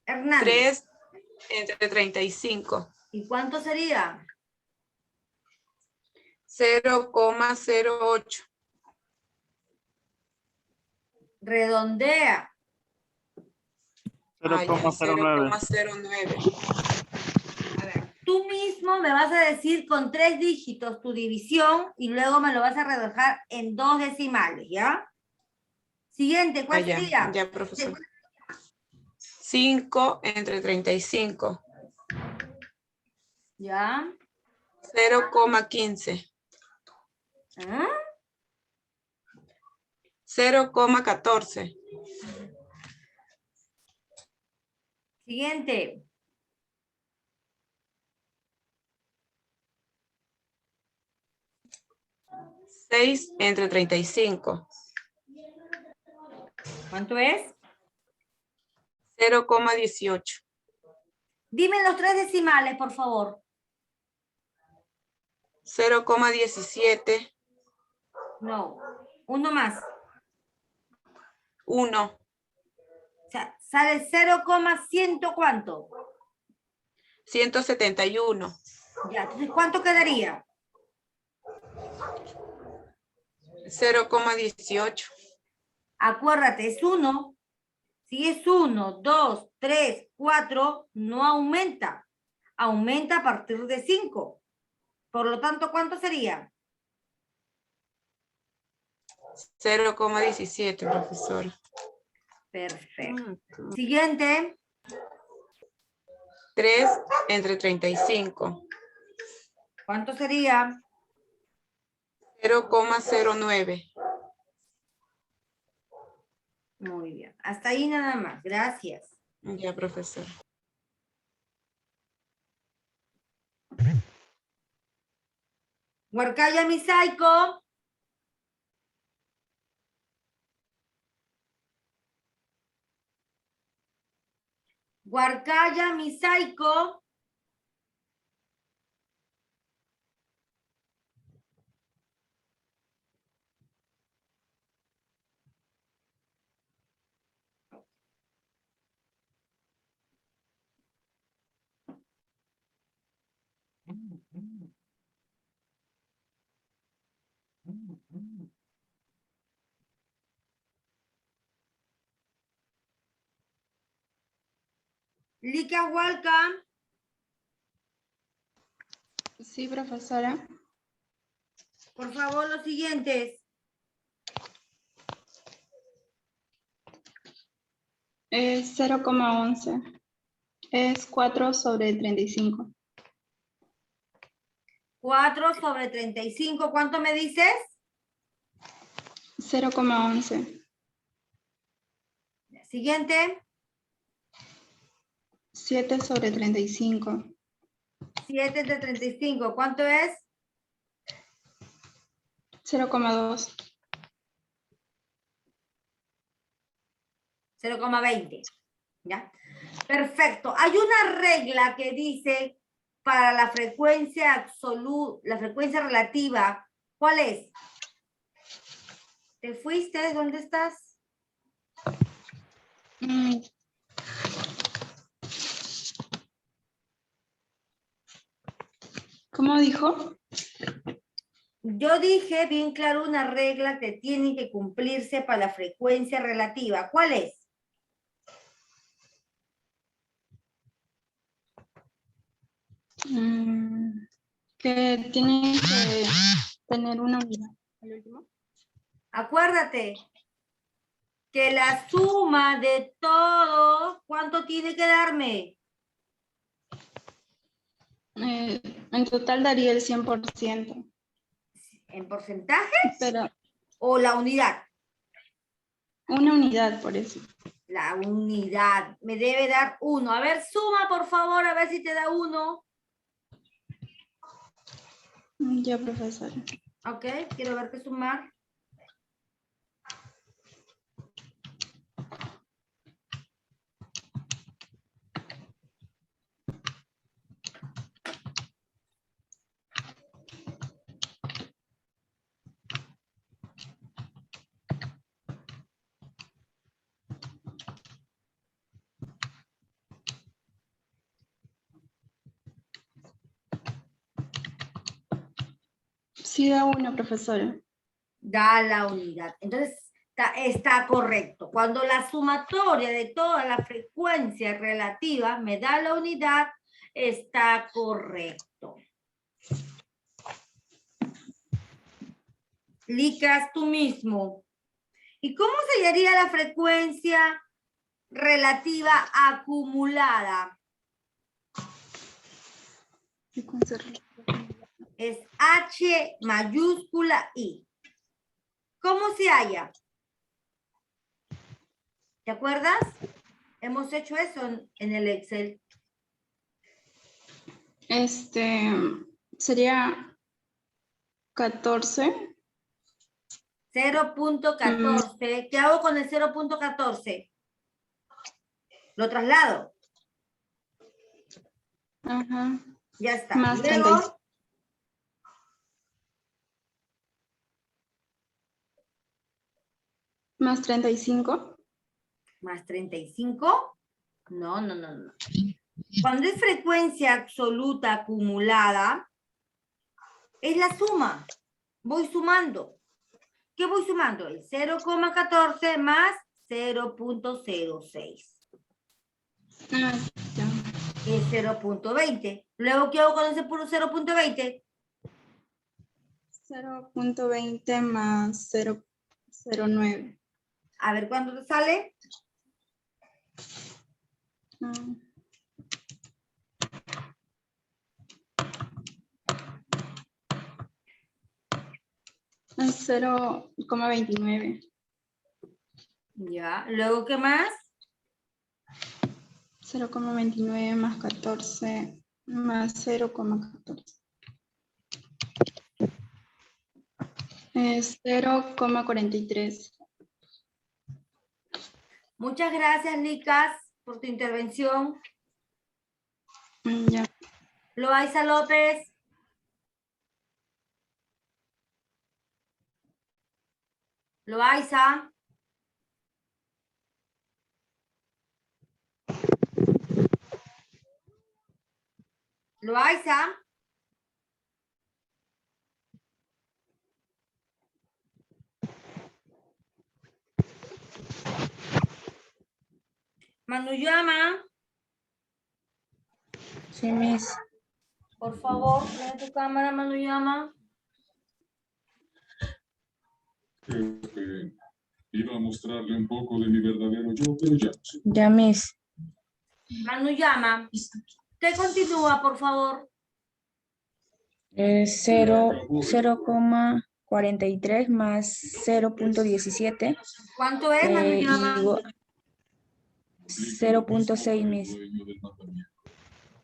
Hernández? 3 entre 35. ¿Y cuánto sería? 0,08. Redondea. 0,09. A ver, tú mismo me vas a decir con 3 dígitos tu división y luego me lo vas a rebajar en 2 decimales, ¿ya? Siguiente, ¿cuál sería? Ya, profesor. 5 entre 35. ¿Ya? 0,15. ¿Ah? 0,14. Siguiente. $6 entre 35. ¿Cuánto es? 0,18. Dime los 3 decimales, por favor. 0,17. No, uno más. 1. O sea, sale 0,100 ¿cuánto? 171. Ya, entonces, ¿cuánto quedaría? 0,18. Acuérdate, es 1. Si es 1, 2, 3, 4, no aumenta. Aumenta a partir de 5. Por lo tanto, ¿cuánto sería? 0,17, profesor. Perfecto. Siguiente. 3 entre 35. ¿Cuánto sería? 0,09. Muy bien. Hasta ahí nada más. Gracias. Ya, profesor. Huarcaya Misaico. Huarcaya Misaico. Lica Hualca. Sí, profesora. Por favor, los siguientes. Es 0,11. Es 4 sobre 35. 4 sobre 35, ¿cuánto me dices? 0,11. Siguiente, 7 sobre 35. 7 de 35, ¿cuánto es? 0,2. 0,20. ¿Ya? Perfecto. Hay una regla que dice para la frecuencia absoluta, la frecuencia relativa, ¿cuál es? ¿Te fuiste? ¿Dónde estás? Mm, ¿Cómo dijo? Yo dije bien claro una regla que tiene que cumplirse para la frecuencia relativa. ¿Cuál es? Que tiene que tener una unidad. ¿El último? Acuérdate que la suma de todo, ¿cuánto tiene que darme? En total daría el 100%. ¿En porcentaje Pero o la unidad? una unidad por eso. La unidad. Me debe dar 1. A ver, suma, por favor, a ver si te da 1. Ya, profesora. Ok, quiero verte sumar. Sí da una, profesora. Da la unidad. Entonces, está correcto. Cuando la sumatoria de toda la frecuencia relativa me da la unidad, está correcto. Licas tú mismo. ¿Y cómo se hallaría la frecuencia relativa acumulada? Es H mayúscula I. ¿Cómo se halla? ¿Te acuerdas? Hemos hecho eso en el Excel. Sería 14. 0.14. ¿Qué hago con el 0.14? Lo traslado. Ajá. Ya está. Más Luego, 35. Más 35. más 35. No. Cuando es frecuencia absoluta acumulada, es la suma. Voy sumando. ¿Qué voy sumando? El 0,14 más 0.06. Ah, ya. Es 0.20. Luego, ¿qué hago con ese puro 0.20? 0.20 más 0.09. A ver, ¿cuánto te sale? Es 0,29. Ya. Luego, ¿qué más? 0,29 más 14 más 0,14. Es 0,43. Muchas gracias, Licas, por tu intervención. Ya. Loaiza López. Loaiza. Loaiza. Manuyama. Sí, Miss. Por favor, prende tu cámara, Manuyama. Creo que iba a mostrarle un poco de mi verdadero yo, pero ya no sé. Ya, Miss. Manuyama. ¿Qué continúa, por favor? 0,43 más 0,17. ¿Cuánto es, Manu Llama? 0,6, Miss.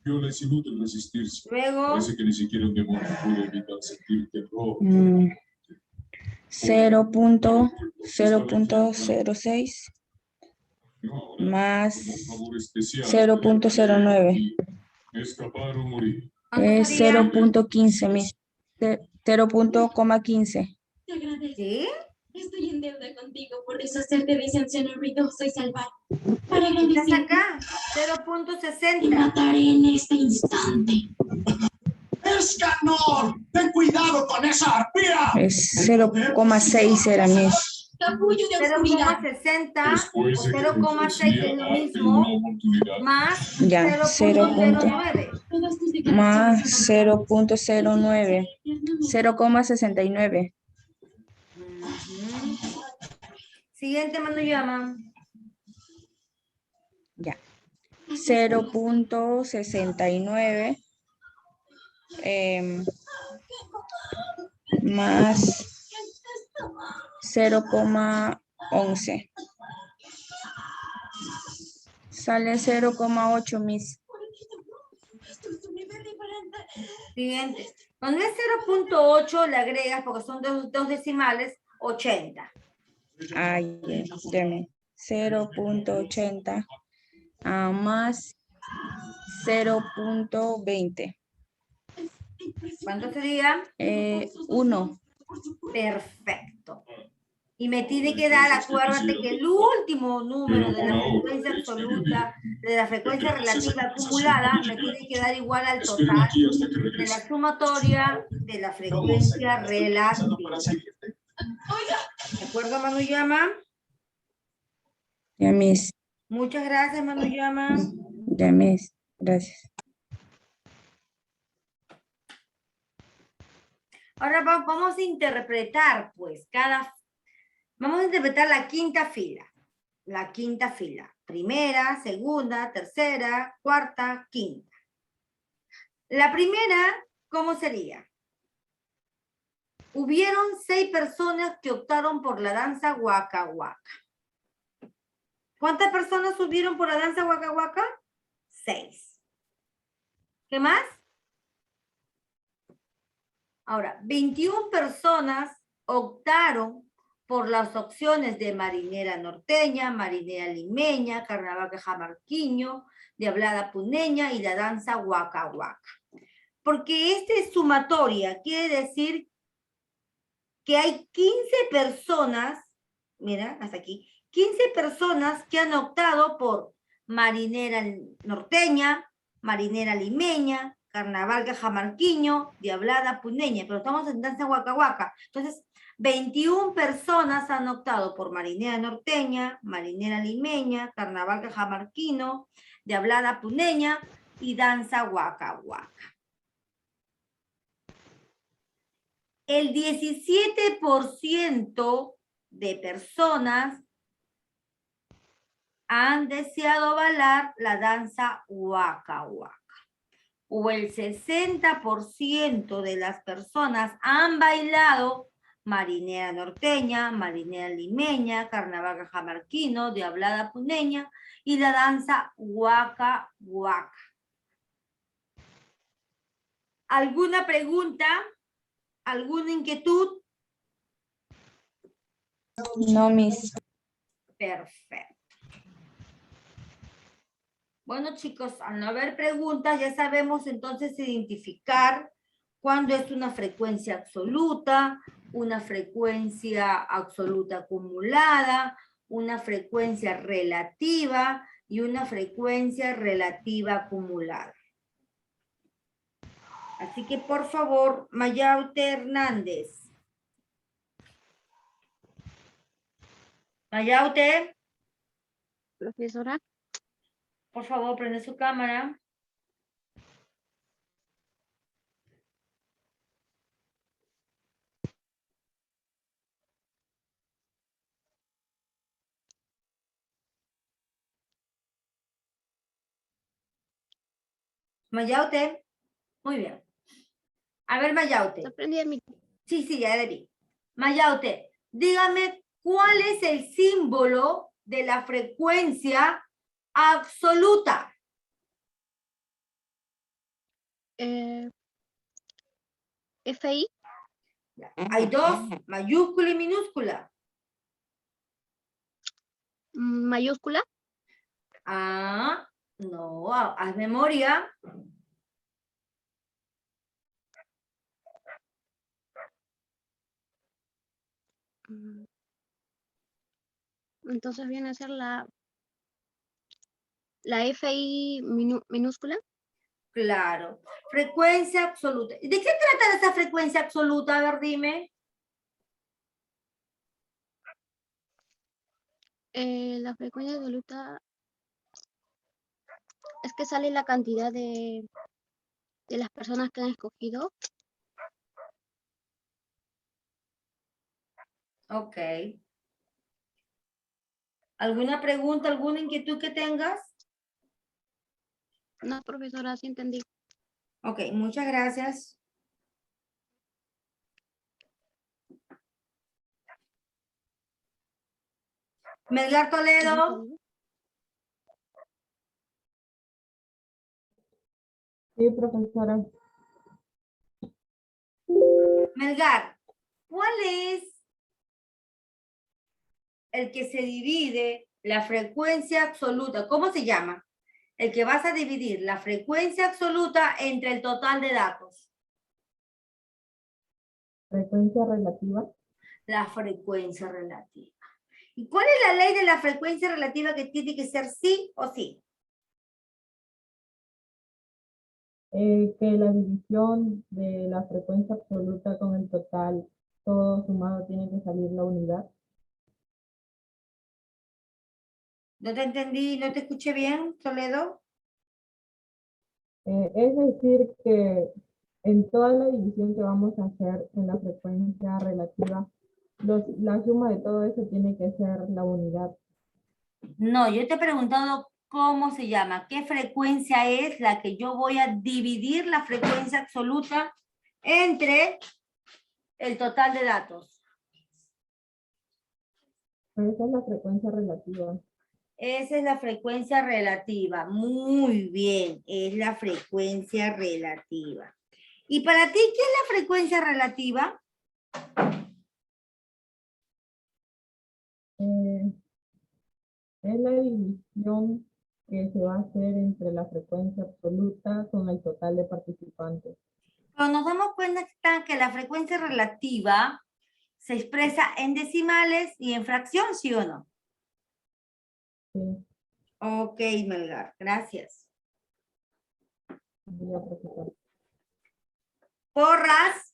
Viola, es inútil resistirse. Luego, Parece que ni siquiera un demonio puede evitar sentir terror. 0,06 Ahora, más como un favor especial, 0,09. escapar o morir. ¿cuánto Es sería? 0,15, Miss. 0,15. Te agradezco. ¿Sí? Estoy en deuda contigo por deshacerte de esa anciana ruidosa y salvaje. Para Estás agradecerte, acá, te 0,60. mataré en este instante. ¡Escanor! ¡Ten cuidado con esa arpía! Es 0,6 era, Miss. Capullo de oscuridad. 0,60 o Después de que 0,6 es lo darte una mismo, oportunidad. más Ya, 0,09. Todas tus más declaraciones 0,09. 0,69. Ujú. Siguiente, Manu Llama. Ya. 0,69 más 0,11. Sale 0,8, Miss. Siguiente. Cuando es 0,8 le agregas, porque son dos decimales, 80. Ay, deme. 0,80 más 0,20. ¿Cuánto sería? 1. Perfecto. Y me tiene que dar, acuérdate que el último número de la frecuencia absoluta, de la frecuencia relativa acumulada, me tiene que dar igual al total de la sumatoria de la frecuencia relativa. ¿De acuerdo, Manu Llama? Ya, Miss. Muchas gracias, Manu Llama. Ya, Miss. Gracias. Ahora vamos a interpretar, pues, vamos a interpretar la quinta fila. La quinta fila. Primera, segunda, tercera, cuarta, quinta. La primera, ¿cómo sería? Hubieron 6 personas que optaron por la danza Waka Waka. ¿Cuántas personas subieron por la danza Waka Waka? 6. ¿Qué más? Ahora, 21 personas optaron por las opciones de marinera norteña, marinera limeña, carnaval cajamarquiño, diablada puneña y la danza Waka Waka. Porque esta es sumatoria, quiere decir que hay 15 personas, mira, hasta aquí, 15 personas que han optado por marinera norteña, marinera limeña, carnaval cajamarquiño, diablada puneña, pero estamos en danza Waka Waka. Entonces, 21 personas han optado por marinera norteña, marinera limeña, carnaval cajamarquino, diablada puneña y danza Waka Waka. El 17% de personas han deseado bailar la danza Waka Waka. O el 60% de las personas han bailado marinera norteña, marinera limeña, carnaval cajamarquino, diablada puneña y la danza Waka Waka. ¿Alguna pregunta? ¿Alguna inquietud? No, Miss. Perfecto. Bueno, chicos, al no haber preguntas, ya sabemos entonces identificar cuándo es una frecuencia absoluta acumulada, una frecuencia relativa y una frecuencia relativa acumulada. Así que, por favor, Mayaute Hernández. Mayaute. Profesora. Por favor, prende su cámara. Mayaute. Muy bien. A ver, Mayaute. Aprendí a mi... Sí, ya le vi. Mayaute, dígame cuál es el símbolo de la frecuencia absoluta. FI. Hay dos, mayúscula y minúscula. Mayúscula. Ah, no, haz memoria. Entonces viene a ser la FI minúscula. Claro. Frecuencia absoluta. ¿De qué trata esa frecuencia absoluta? A ver, dime. La frecuencia absoluta es que sale la cantidad de las personas que han escogido. Ok. ¿Alguna pregunta, alguna inquietud que tengas? No, profesora, sí entendí. Ok, muchas gracias. Melgar Toledo. Sí, profesora. Melgar, ¿cuál es el que se divide la frecuencia absoluta? ¿Cómo se llama? El que vas a dividir la frecuencia absoluta entre el total de datos. Frecuencia relativa. La frecuencia relativa. ¿Y cuál es la ley de la frecuencia relativa que tiene que ser sí o sí? Que la división de la frecuencia absoluta con el total, todo sumado, tiene que salir la unidad. No te entendí, no te escuché bien, Toledo. Es decir, que en toda la división que vamos a hacer en la frecuencia relativa, la suma de todo eso tiene que ser la unidad. No, yo te he preguntado cómo se llama, qué frecuencia es la que yo voy a dividir la frecuencia absoluta entre el total de datos. Esa es la frecuencia relativa. Esa es la frecuencia relativa. Muy bien, es la frecuencia relativa. ¿Y para ti qué es la frecuencia relativa? Es la división que se va a hacer entre la frecuencia absoluta con el total de participantes. Pero nos damos cuenta que la frecuencia relativa se expresa en decimales y en fracción, ¿sí o no? Sí. Ok, Melgar, gracias. Voy a presentar. Porras.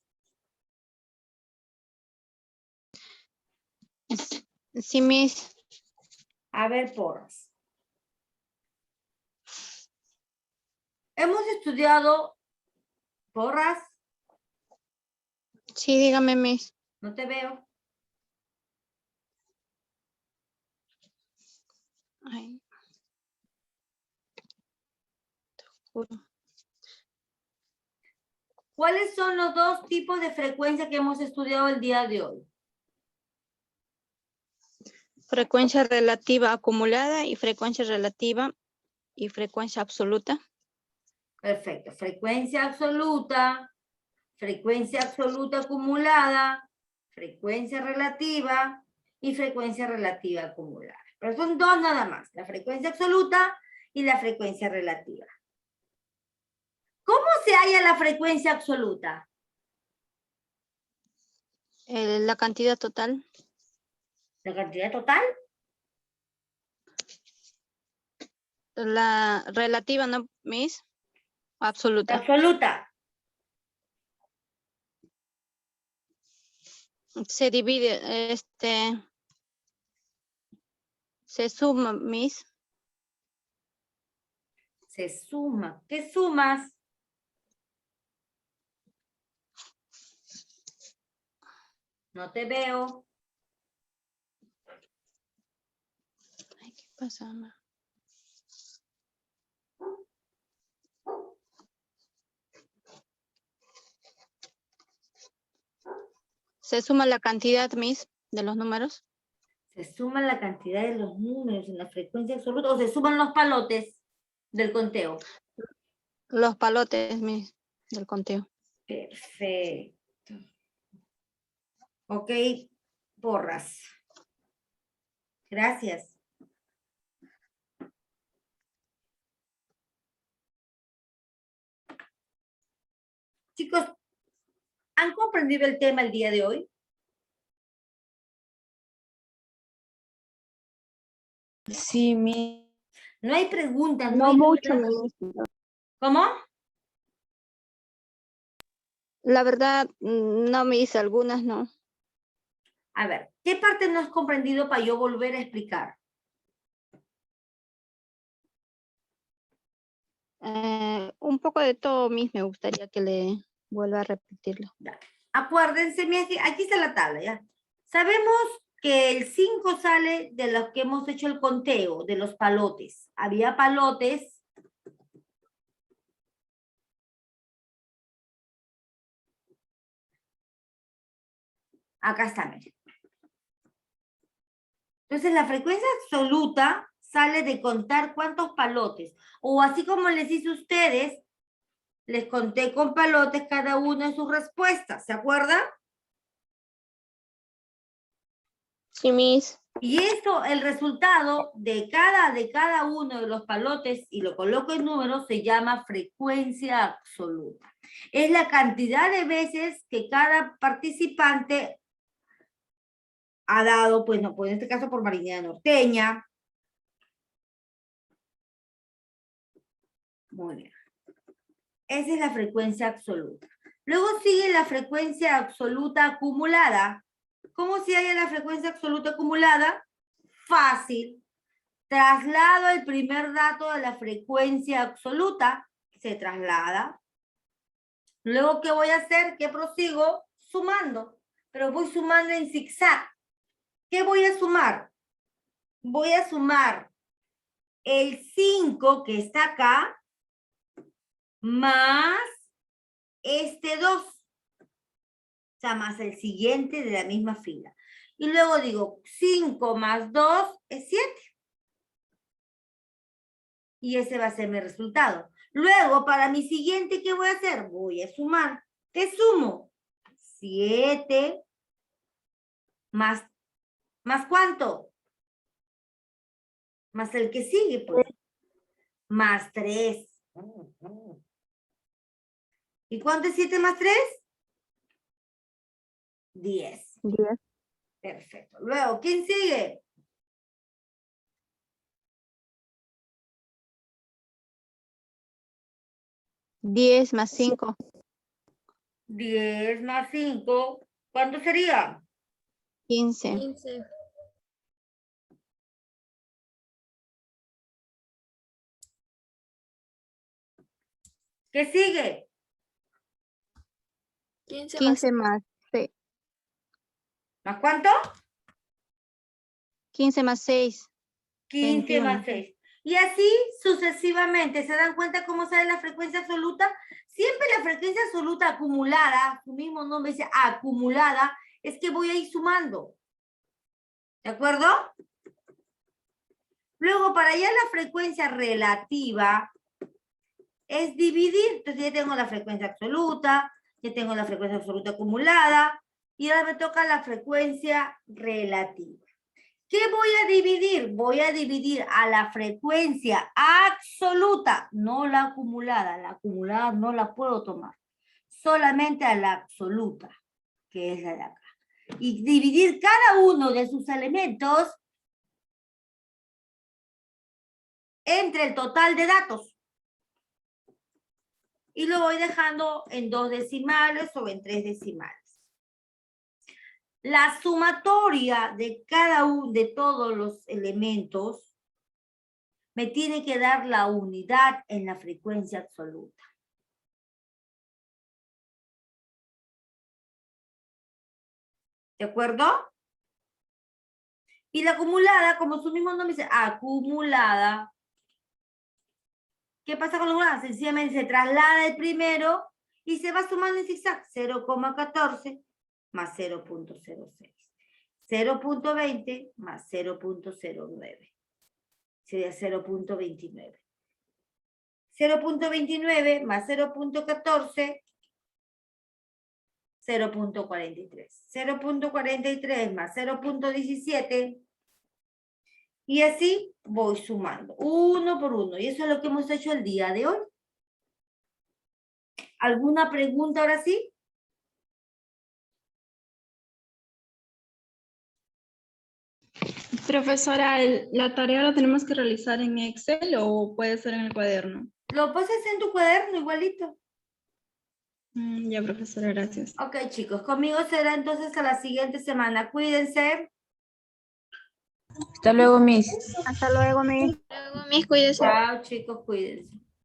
Sí, Miss. A ver, Porras. Hemos estudiado, Porras, Sí, dígame, Miss. no te veo. Ay. Te juro. ¿Cuáles son los dos tipos de frecuencia que hemos estudiado el día de hoy? Frecuencia relativa acumulada y frecuencia relativa y frecuencia absoluta. Perfecto. Frecuencia absoluta acumulada, frecuencia relativa y frecuencia relativa acumulada. Pero son dos nada más, la frecuencia absoluta y la frecuencia relativa. ¿Cómo se halla la frecuencia absoluta? La cantidad total. ¿La cantidad total? La relativa, ¿no, Miss? Absoluta. Absoluta. Se divide, se suma, Miss. Se suma. ¿Qué sumas? No te veo. Ay, ¿qué pasa, mamá? Se suma la cantidad, Miss, de los números. Se suma la cantidad de los números en la frecuencia absoluta o se suman los palotes del conteo. Los palotes, Miss, del conteo. Perfecto. Ok, Porras. Gracias. Chicos, ¿han comprendido el tema el día de hoy? Sí, Miss. No hay preguntas, No hay mucho, dudas. Miss. ¿Cómo? La verdad, no, Miss, algunas no. A ver, ¿qué parte no has comprendido para yo volver a explicar? Un poco de todo, Miss, me gustaría que le vuelva a repetirlo. Acuérdense, aquí está la tabla, ¿ya? Sabemos que el 5 sale de los que hemos hecho el conteo, de los palotes. Había palotes. Acá está, miren. Entonces, la frecuencia absoluta sale de contar cuántos palotes. O así como les hice a ustedes, les conté con palotes cada uno de sus respuestas. ¿Se acuerdan? Sí, Miss. Y esto, el resultado de cada uno de los palotes, y lo coloco en números, se llama frecuencia absoluta. Es la cantidad de veces que cada participante ha dado, pues no, pues en este caso por Marinera Norteña. Muy bien. Esa es la frecuencia absoluta. Luego sigue la frecuencia absoluta acumulada. ¿Cómo se halla la frecuencia absoluta acumulada? Fácil. Traslado el primer dato de la frecuencia absoluta, se traslada. Luego, ¿qué voy a hacer? ¿Qué prosigo? Sumando. Pero voy sumando en zigzag. ¿Qué voy a sumar? Voy a sumar el 5 que está acá más este 2. O sea, más el siguiente de la misma fila. Y luego digo, 5 más 2 es 7. Y ese va a ser mi resultado. Luego, para mi siguiente, ¿qué voy a hacer? Voy a sumar. ¿Qué sumo? 7 más ¿cuánto? Más el que sigue, pues. Más 3. ¿Y cuánto es 7 más 3? 10. 10. Perfecto. Luego, ¿quién sigue? ¿10 más 5? 10 más 5. ¿Cuánto sería? 15. 15. ¿Qué sigue? 15 más 6. ¿Más cuánto? 15 más 6. 15 21. más 6. Y así sucesivamente. ¿Se dan cuenta cómo sale la frecuencia absoluta? Siempre la frecuencia absoluta acumulada, su mismo nombre dice acumulada, es que voy a ir sumando. ¿De acuerdo? Luego, para allá la frecuencia relativa es dividir. Entonces ya tengo la frecuencia absoluta, ya tengo la frecuencia absoluta acumulada, y ahora me toca la frecuencia relativa. ¿Qué voy a dividir? Voy a dividir a la frecuencia absoluta, no la acumulada. La acumulada no la puedo tomar. Solamente a la absoluta, que es la de acá. Y dividir cada uno de sus elementos entre el total de datos. Y lo voy dejando en 2 decimales o en 3 decimales. La sumatoria de cada uno de todos los elementos me tiene que dar la unidad en la frecuencia absoluta. ¿De acuerdo? Y la acumulada, como su mismo nombre dice, acumulada. ¿Qué pasa con la acumulada? Sencillamente se traslada el primero y se va sumando en zigzag. 0,14, más 0.06. 0.20 más 0.09. Sería 0.29. 0.29 más 0.14, 0.43. 0.43 más 0.17. Y así voy sumando, uno por uno. Y eso es lo que hemos hecho el día de hoy. ¿Alguna pregunta ahora sí? Profesora, ¿la tarea la tenemos que realizar en Excel o puede ser en el cuaderno? Lo pasas en tu cuaderno igualito. Ya, profesora, gracias. Ok, chicos, conmigo será entonces hasta la siguiente semana. Cuídense. Hasta luego, Miss. Hasta luego, Miss. Luego, mis, cuídese. Chao, chicos, cuídense.